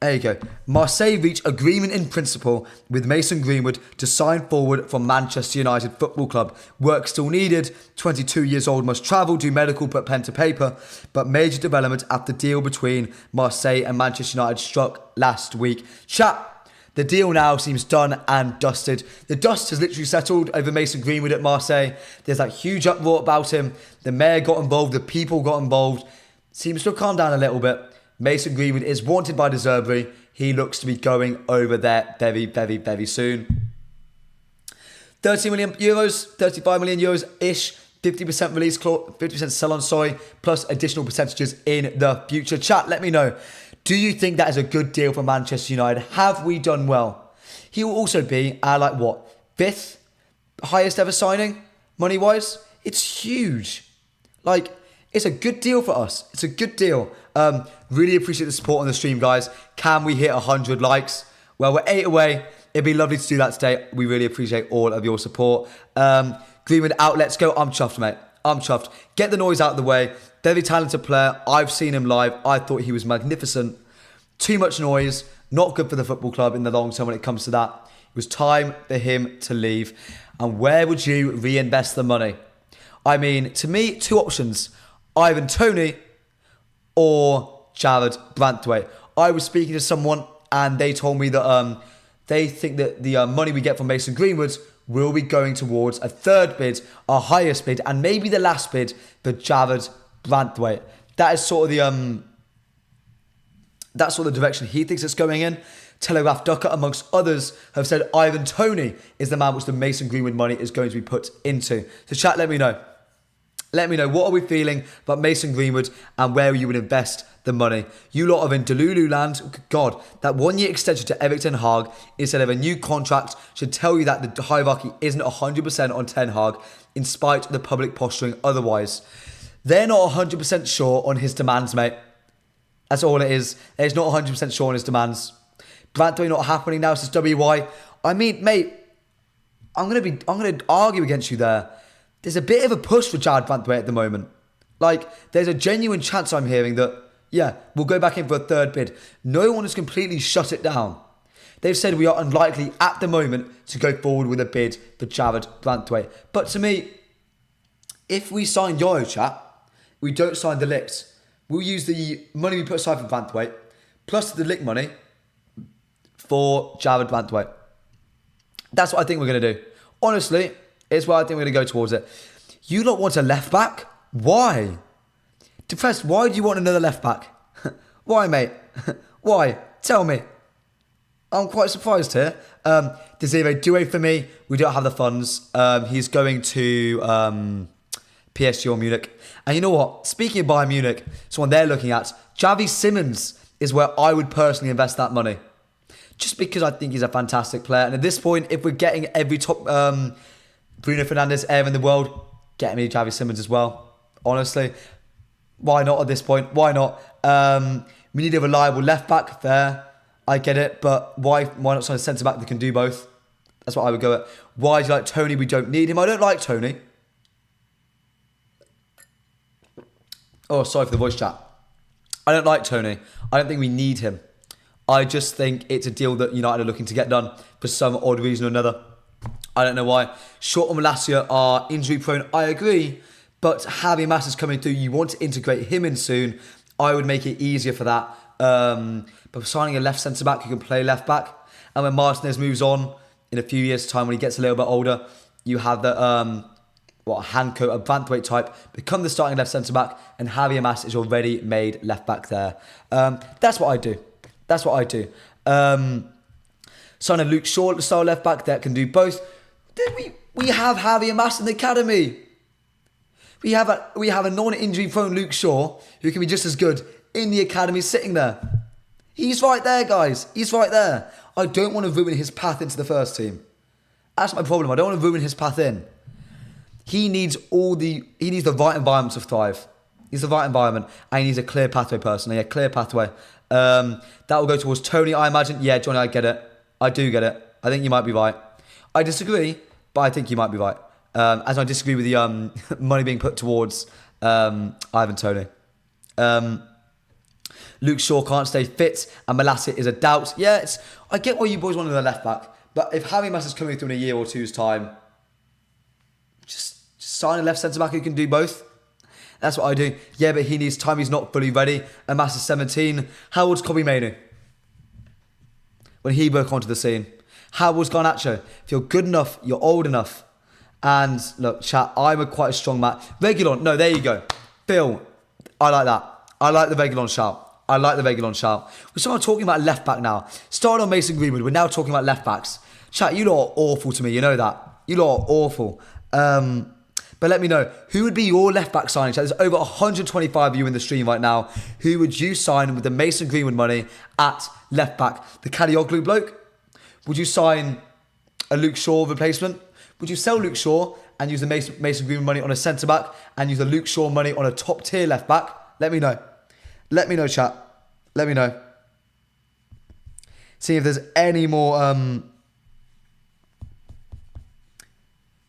There you go. Marseille reach agreement in principle with Mason Greenwood to sign forward from Manchester United Football Club. Work still needed. 22 years old, must travel, do medical, put pen to paper. But major development after deal between Marseille and Manchester United struck last week. Chat, the deal now seems done and dusted. The dust has literally settled over Mason Greenwood at Marseille. There's that huge uproar about him. The mayor got involved. The people got involved. Seems to have calmed down a little bit. Mason Greenwood is wanted by De Zerbi. He looks to be going over there very, very, very soon. 30 million euros, 35 million euros-ish, 50% release clause, 50% sell on, sorry, plus additional percentages in the future. Chat, let me know. Do you think that is a good deal for Manchester United? Have we done well? He will also be our, like, what, 5th highest ever signing, money-wise? It's huge. Like, it's a good deal for us. It's a good deal. Really appreciate the support on the stream, guys. Can we hit 100 likes? Well, we're 8 away. It'd be lovely to do that today. We really appreciate all of your support. Greenwood out. Let's go. I'm chuffed, mate. I'm chuffed. Get the noise out of the way. Very talented player. I've seen him live. I thought he was magnificent. Too much noise. Not good for the football club in the long term when it comes to that. It was time for him to leave. And where would you reinvest the money? I mean, to me, 2 options. Ivan Toney or Jared Brantwaite. I was speaking to someone and they told me that they think that the money we get from Mason Greenwood will be going towards a 3rd bid, our highest bid, and maybe the last bid for Jared Brantwaite. That is sort of the that's sort of the direction he thinks it's going in. Telegraph Ducker, amongst others, have said Ivan Toney is the man which the Mason Greenwood money is going to be put into. So chat, let me know. Let me know, what are we feeling about Mason Greenwood and where you would invest the money? You lot are in Delulu land. God, that 1-year extension to Erik Ten Hag instead of a new contract should tell you that the hierarchy isn't 100% on Ten Hag, in spite of the public posturing otherwise. They're not 100% sure on his demands, mate. That's all it is. They're not 100% sure on his demands. Brantwaite not happening now since WY. I mean, mate, I'm gonna argue against you there. There's a bit of a push for Jared Brantwaite at the moment. Like, there's a genuine chance I'm hearing that, yeah, we'll go back in for a 3rd bid. No one has completely shut it down. They've said we are unlikely at the moment to go forward with a bid for Jared Brantwaite. But to me, if we sign Yoro, chat, we don't sign the Licks. We'll use the money we put aside for Brantwaite, plus the Lick money, for Jared Brantwaite. That's what I think we're going to do. Honestly, it's what I think we're going to go towards it. You don't want a left back? Why? Depressed, why do you want another left back? Why, mate? Why? Tell me. I'm quite surprised here. Desiree Doué for me. We don't have the funds. He's going to PSG or Munich. And you know what? Speaking of Bayern Munich, someone they're looking at, Xavi Simons is where I would personally invest that money. Just because I think he's a fantastic player. And at this point, if we're getting every top Bruno Fernandes air in the world, get me Xavi Simons as well. Honestly, why not at this point? Why not? We need a reliable left back. Fair, I get it, but why not sign a centre back that can do both? That's what I would go at. Why do you like Toney? We don't need him. I don't like Toney. Oh, sorry for the voice chat. I don't like Toney. I don't think we need him. I just think it's a deal that United are looking to get done for some odd reason or another. I don't know why. Short and Malacia are injury prone. I agree. But Javi Mas is coming through. You want to integrate him in soon. I would make it easier for that. But signing a left centre back who can play left back. And when Martinez moves on in a few years' time when he gets a little bit older, you have the Hanko, a Brantwaite type, become the starting left centre back, and Javier Mas is already made left back there. That's what I do. That's what I do. Sign a Luke Shaw style left back that can do both. Then we have Javier Mas in the academy. We have a non-injury prone Luke Shaw who can be just as good in the academy sitting there. He's right there, guys. He's right there. I don't want to ruin his path into the first team. That's my problem. I don't want to ruin his path in. He needs the right environment to thrive. He's the right environment, and he needs a clear pathway personally, a clear pathway. That will go towards Toney, I imagine. Yeah, Johnny, I get it. I do get it. I think you might be right. I disagree, but I think you might be right. As I disagree with the money being put towards Ivan Toney. Luke Shaw can't stay fit, and Malacia is a doubt. Yeah, I get why you boys wanted a left back, but if Harry Mass is coming through in a year or two's time, just sign a left centre back who can do both. That's what I do. Yeah, but he needs time. He's not fully ready. And Mass is 17. How old's Kobe Mainoo when he broke onto the scene? How old's Garnacho? If you're good enough, you're old enough. And look, chat, I'm quite a strong man. Reguilón, no, there you go. Phil, I like that. I like the Reguilón shout. I like the Reguilón shout. We're starting talking about left back now. Started on Mason Greenwood. We're now talking about left backs. Chat, you lot are awful to me. You know that. You lot are awful. But let me know, who would be your left back signing? There's over 125 of you in the stream right now. Who would you sign with the Mason Greenwood money at left back? The Kadioglu bloke? Would you sign a Luke Shaw replacement? Would you sell Luke Shaw and use the Mason Greenwood money on a centre back and use the Luke Shaw money on a top tier left back? Let me know. Let me know, chat. Let me know. See if there's any more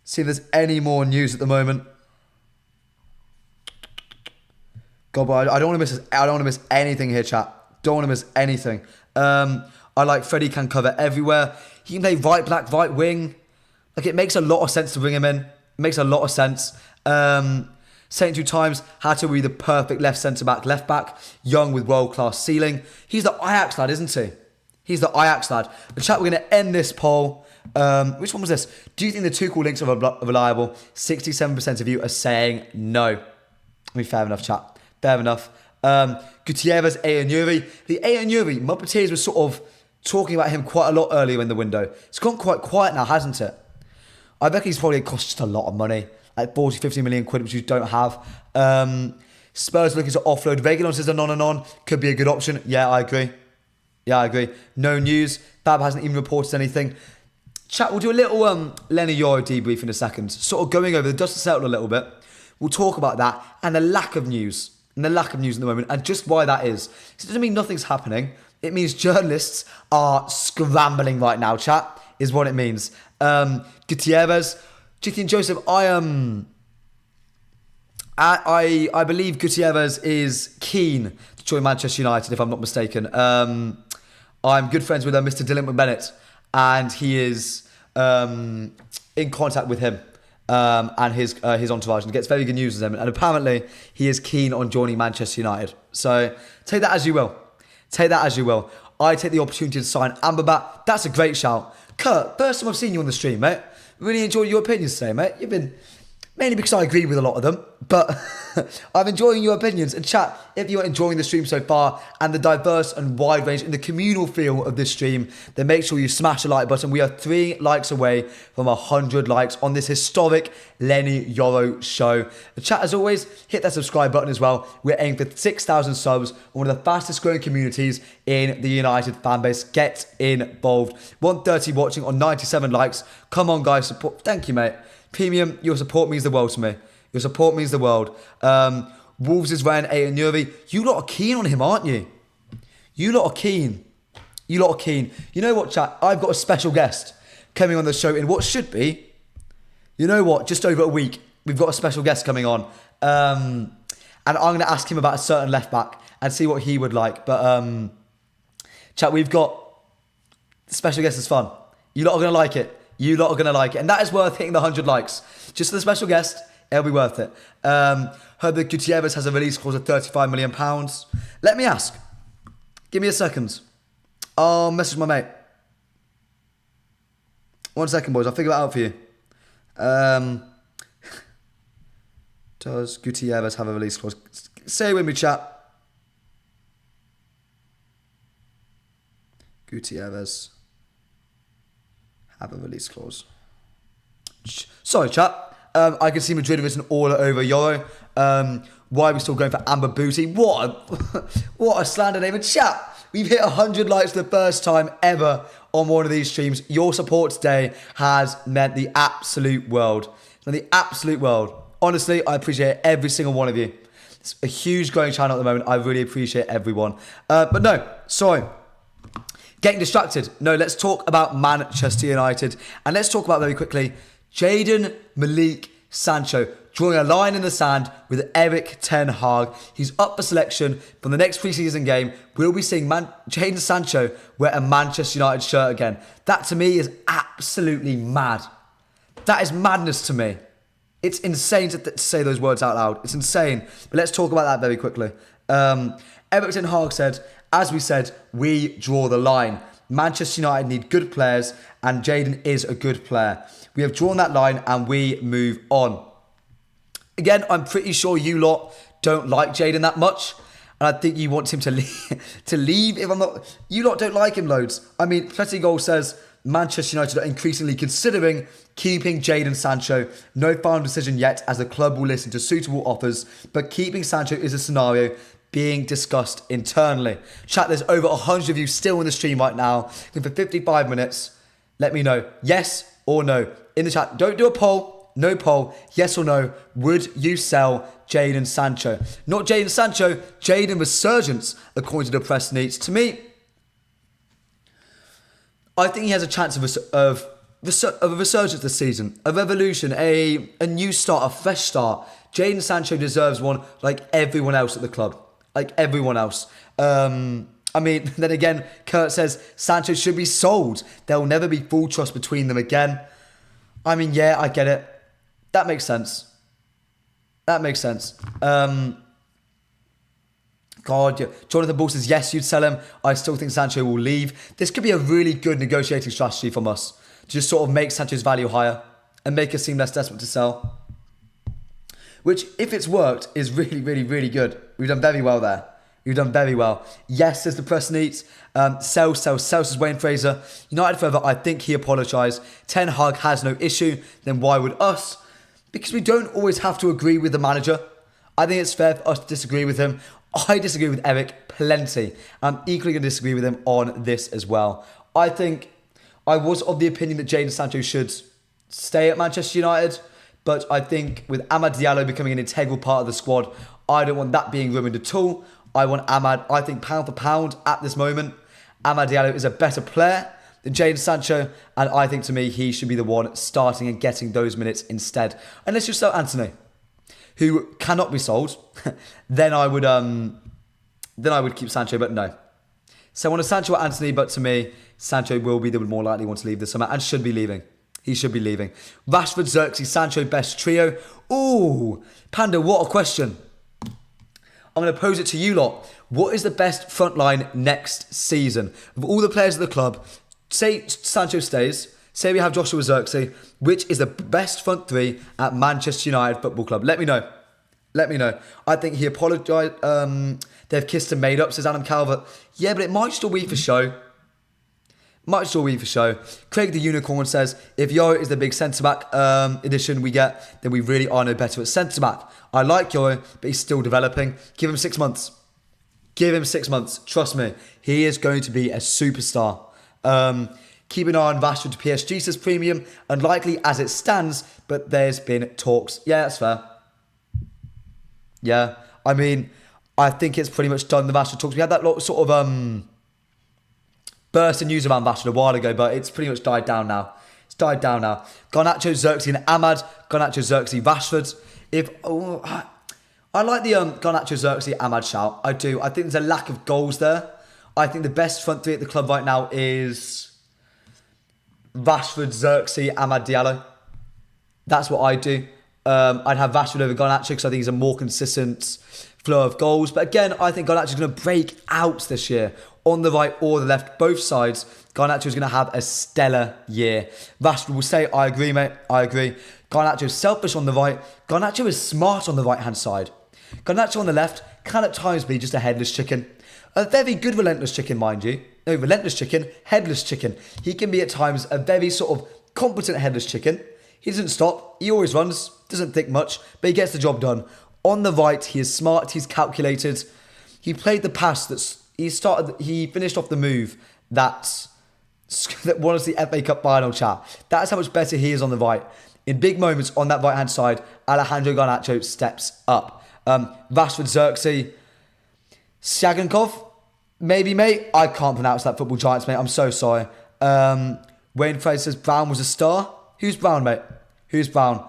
see if there's any more news at the moment. God, but I don't want to miss anything here, chat. Don't want to miss anything. I like Freddie can cover everywhere. He can play right back, right wing. Like, it makes a lot of sense to bring him in. It makes a lot of sense. 72 times, had to be the perfect left back. Young with world-class ceiling. He's the Ajax lad, isn't he? He's the Ajax lad. But chat, we're going to end this poll. Which one was this? Do you think the Tuchel links are reliable? 67% of you are saying no. I mean, fair enough, chat. Fair enough. Gutierrez, Ayanuri. The Ayanuri, Muppeteers was sort of talking about him quite a lot earlier in the window. It's gone quite quiet now, hasn't it? I reckon he's probably cost just a lot of money. Like 40, 50 million quid, which you don't have. Spurs looking to offload. Reguilón says a non. Could be a good option. Yeah, I agree. No news. Fab hasn't even reported anything. Chat, we'll do a little Leny Yoro debrief in a second. Sort of going over the dust has settled a little bit. We'll talk about that and the lack of news. And the lack of news at the moment and just why that is. It doesn't mean nothing's happening. It means journalists are scrambling right now, chat, is what it means. Gutierrez, Chicken Joseph, I believe Gutierrez is keen to join Manchester United, if I'm not mistaken. I'm good friends with Mr. Dylan McBennett, and he is in contact with him and his entourage, and gets very good news with them. And apparently, he is keen on joining Manchester United. So take that as you will. I take the opportunity to sign Amrabat. That's a great shout. Kurt, first time I've seen you on the stream, mate. Really enjoyed your opinions today, mate. You've been, mainly because I agree with a lot of them, but I'm enjoying your opinions. And chat, if you're enjoying the stream so far and the diverse and wide range and the communal feel of this stream, then make sure you smash the like button. We are 3 likes away from 100 likes on this historic Leny Yoro show. The chat, as always, hit that subscribe button as well. We're aiming for 6,000 subs, one of the fastest growing communities in the United fan base. Get involved. 130 watching on 97 likes. Come on, guys, support. Thank you, mate. Premium, your support means the world to me. Your support means the world. Wolves is Ryan Ayanuri. You lot are keen on him, aren't you? You lot are keen. You know what, chat? I've got a special guest coming on the show in what should be, you know what, just over a week. We've got a special guest coming on. And I'm going to ask him about a certain left back and see what he would like. But, chat, we've got the special guest is fun. You lot are going to like it. And that is worth hitting the 100 likes. Just for the special guest, it'll be worth it. Heard that Gutierrez has a release clause of £35 million. Let me ask. Give me a second. I'll message my mate. 1 second, boys. I'll figure that out for you. Does Gutierrez have a release clause? Say it with me, chat. Gutierrez have a release clause. Sorry, chat. I can see Madrid written all over Yoro. Why are we still going for Amber Booty? What a slander name. And chat, we've hit 100 likes for the first time ever on one of these streams. Your support today has meant the absolute world. Honestly, I appreciate every single one of you. It's a huge growing channel at the moment. I really appreciate everyone. But no, sorry. Getting distracted. No, let's talk about Manchester United. And let's talk about very quickly Jadon Malik Sancho, drawing a line in the sand with Erik ten Hag. He's up for selection from the next preseason game. We'll be seeing Jadon Sancho wear a Manchester United shirt again. That to me is absolutely mad. That is madness to me. It's insane to say those words out loud. It's insane. But let's talk about that very quickly. Erik ten Hag said, as we said, we draw the line. Manchester United need good players, and Jadon is a good player. We have drawn that line and we move on. Again, I'm pretty sure you lot don't like Jadon that much, and I think you want him to leave. If I'm not, you lot don't like him loads. I mean, Plenty Goal says Manchester United are increasingly considering keeping Jadon Sancho. No final decision yet, as the club will listen to suitable offers, but keeping Sancho is a scenario being discussed internally. Chat, there's over 100 of you still in the stream right now. And for 55 minutes, let me know yes or no in the chat. Don't do a poll. No poll. Yes or no. Would you sell Jadon Sancho? Not Jadon Sancho. Jadon Resurgence, according to the press needs. To me, I think he has a chance of a resurgence this season. A revolution. A new start. A fresh start. Jadon Sancho deserves one like everyone else at the club. Like everyone else. I mean, then again, Kurt says Sancho should be sold. There will never be full trust between them again. I mean, yeah, I get it. That makes sense. That makes sense. God, yeah. Jonathan Ball says, yes, you'd sell him. I still think Sancho will leave. This could be a really good negotiating strategy from us. To just sort of make Sancho's value higher and make us seem less desperate to sell. Which, if it's worked, is really, really, really good. We've done very well there. We've done very well. Yes, as the press needs. Sell, says Wayne Fraser. United forever, I think he apologised. Ten Hag has no issue. Then why would us? Because we don't always have to agree with the manager. I think it's fair for us to disagree with him. I disagree with Eric plenty. I'm equally going to disagree with him on this as well. I think I was of the opinion that Jadon Sancho should stay at Manchester United. But I think with Amad Diallo becoming an integral part of the squad, I don't want that being ruined at all. I want Amad, I think pound for pound at this moment, Amad Diallo is a better player than Jadon Sancho. And I think to me, he should be the one starting and getting those minutes instead. Unless you sell Anthony, who cannot be sold, then I would keep Sancho, but no. So I want a Sancho or Anthony, but to me, Sancho will be the more likely one to leave this summer and should be leaving. He should be leaving. Rashford, Xerxes, Sancho, best trio. Ooh, Panda, what a question. I'm going to pose it to you lot. What is the best front line next season? Of all the players of the club, say Sancho stays, say we have Joshua Xerxes, which is the best front three at Manchester United Football Club? Let me know. Let me know. I think he apologised. They've kissed and made up, says Adam Calvert. Yeah, but it might still be for show. Might still be for show. Craig the Unicorn says, if Yoro is the big centre-back addition we get, then we really are no better at centre-back. I like Yoro, but he's still developing. Give him 6 months. Give him 6 months. Trust me. He is going to be a superstar. Keep an eye on Rashford to PSG, says Premium. Unlikely as it stands, but there's been talks. Yeah, that's fair. Yeah. I mean, I think it's pretty much done, the Rashford talks. We had that lot sort of burst of news around Rashford a while ago, but it's pretty much died down now. It's died down now. Garnacho, Xerxes and Amad. Garnacho, Xerxes, Rashford. I like the Garnacho, Xerxes, Amad shout. I do. I think there's a lack of goals there. I think the best front three at the club right now is Rashford, Xerxes, Amad Diallo. That's what I do. I'd have Rashford over Garnacho because I think he's a more consistent flow of goals. But again, I think Garnacho's going to break out this year. On the right or the left, both sides, Garnacho is going to have a stellar year. Rashford will say, I agree, mate. I agree. Garnacho is selfish on the right. Garnacho is smart on the right-hand side. Garnacho on the left can at times be just a headless chicken. A very good relentless chicken, mind you. No, relentless chicken, headless chicken. He can be at times a very sort of competent headless chicken. He doesn't stop. He always runs. Doesn't think much, but he gets the job done. On the right, he is smart. He's calculated. He played the pass that's he finished off the move that won us the FA Cup final, chat. That's how much better he is on the right. In big moments on that right-hand side, Alejandro Garnacho steps up. Rashford, Xerxes, Shagankov, maybe, mate. I can't pronounce that football giants, mate. I'm so sorry. Wayne Fraser says Brown was a star. Who's Brown, mate? Who's Brown?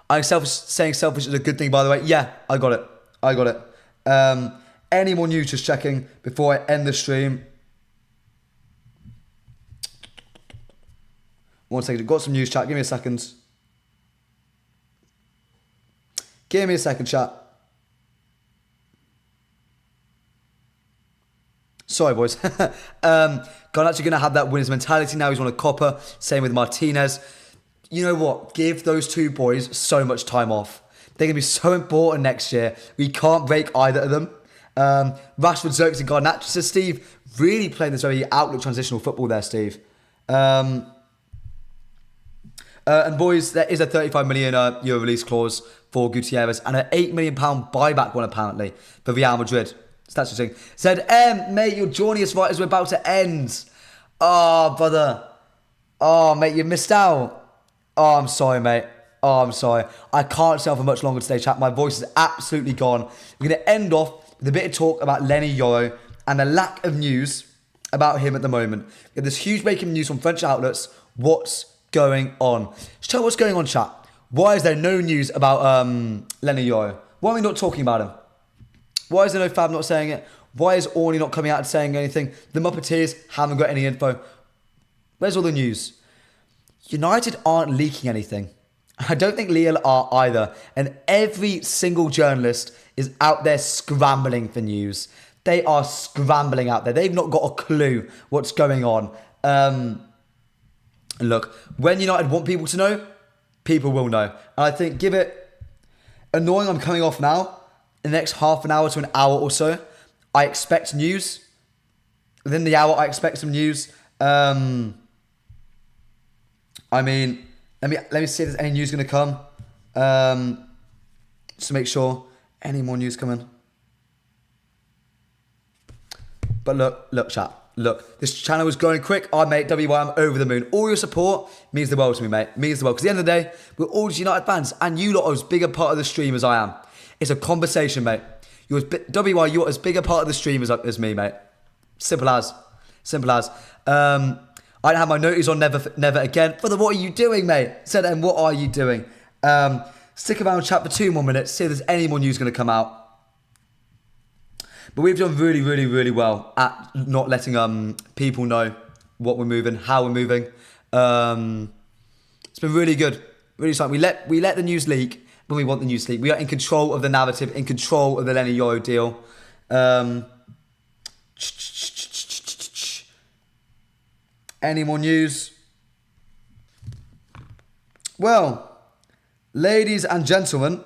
I'm saying selfish is a good thing, by the way. Yeah, I got it. Any more news, just checking before I end the stream. 1 second, got some news, chat. Give me a second. Give me a second, chat. Sorry, boys. God, actually going to have that winner's mentality now. He's on a copper. Same with Martinez. You know what? Give those two boys so much time off. They're going to be so important next year. We can't break either of them. Rashford, Zirkzee, and Garnacho. So Steve really playing this very outlook transitional football there, Steve. And boys, there is a 35 million euro release clause for Gutierrez and an £8 million buyback one apparently for Real Madrid. So that's the thing. Said, mate, you're joining us right as we're about to end. Oh, brother. Oh, mate, you missed out. Oh, I'm sorry, mate. Oh, I'm sorry. I can't stay on for much longer today, chat. My voice is absolutely gone. We're going to end off with a bit of talk about Leny Yoro and the lack of news about him at the moment. There's huge breaking news from French outlets. What's going on? Chat, what's going on, chat? Why is there no news about Leny Yoro? Why are we not talking about him? Why is there no Fab not saying it? Why is Orny not coming out and saying anything? The Muppeteers haven't got any info. Where's all the news? United aren't leaking anything. I don't think Lille are either. And every single journalist is out there scrambling for news. They are scrambling out there. They've not got a clue what's going on. Look, when United want people to know, people will know. And I think, give it... Annoying I'm coming off now. In the next half an hour to an hour or so, I expect news. Within the hour, I expect some news. I mean, let me see if there's any news going to come. Just to make sure any more news coming. But look, chat. Look, this channel is growing quick. I mate, WY, I'm over the moon. All your support means the world to me, mate. Means the world. Because at the end of the day, we're all just United fans, and you lot are as big a part of the stream as I am. It's a conversation, mate. WY, you're as big a part of the stream as me, mate. Simple as. Simple as. I don't have my notice on never again. Brother, what are you doing, mate? Said then, what are you doing? Stick around, chat for 2 more minutes. See if there's any more news going to come out. But we've done really, really, really well at not letting people know what we're moving, how we're moving. It's been really good. Really exciting. We let the news leak when we want the news leak. We are in control of the narrative, in control of the Leny Yoro deal. Any more news? Well, ladies and gentlemen,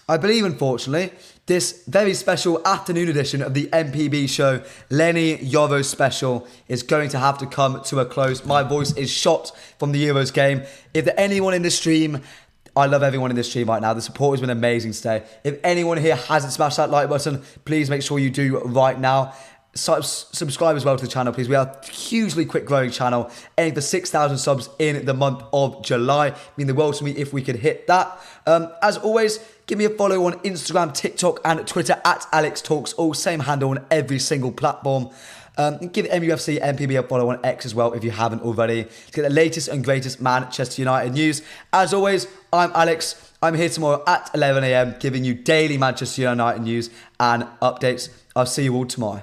I believe, unfortunately, this very special afternoon edition of the MPB show, Leny Yoro special, is going to have to come to a close. My voice is shot from the Euros game. If there's anyone in the stream, I love everyone in this stream right now. The support has been amazing today. If anyone here hasn't smashed that like button, please make sure you do right now. Subscribe as well to the channel, please. We are a hugely quick growing channel, aiming for 6,000 subs in the month of July. Mean the world to me if we could hit that. As always, give me a follow on Instagram, TikTok, and Twitter at AlexTalks. All same handle on every single platform. Give mufcMPB a follow on X as well if you haven't already, to get the latest and greatest Manchester United news. As always, I'm Alex. I'm here tomorrow at 11 AM, giving you daily Manchester United news and updates. I'll see you all tomorrow.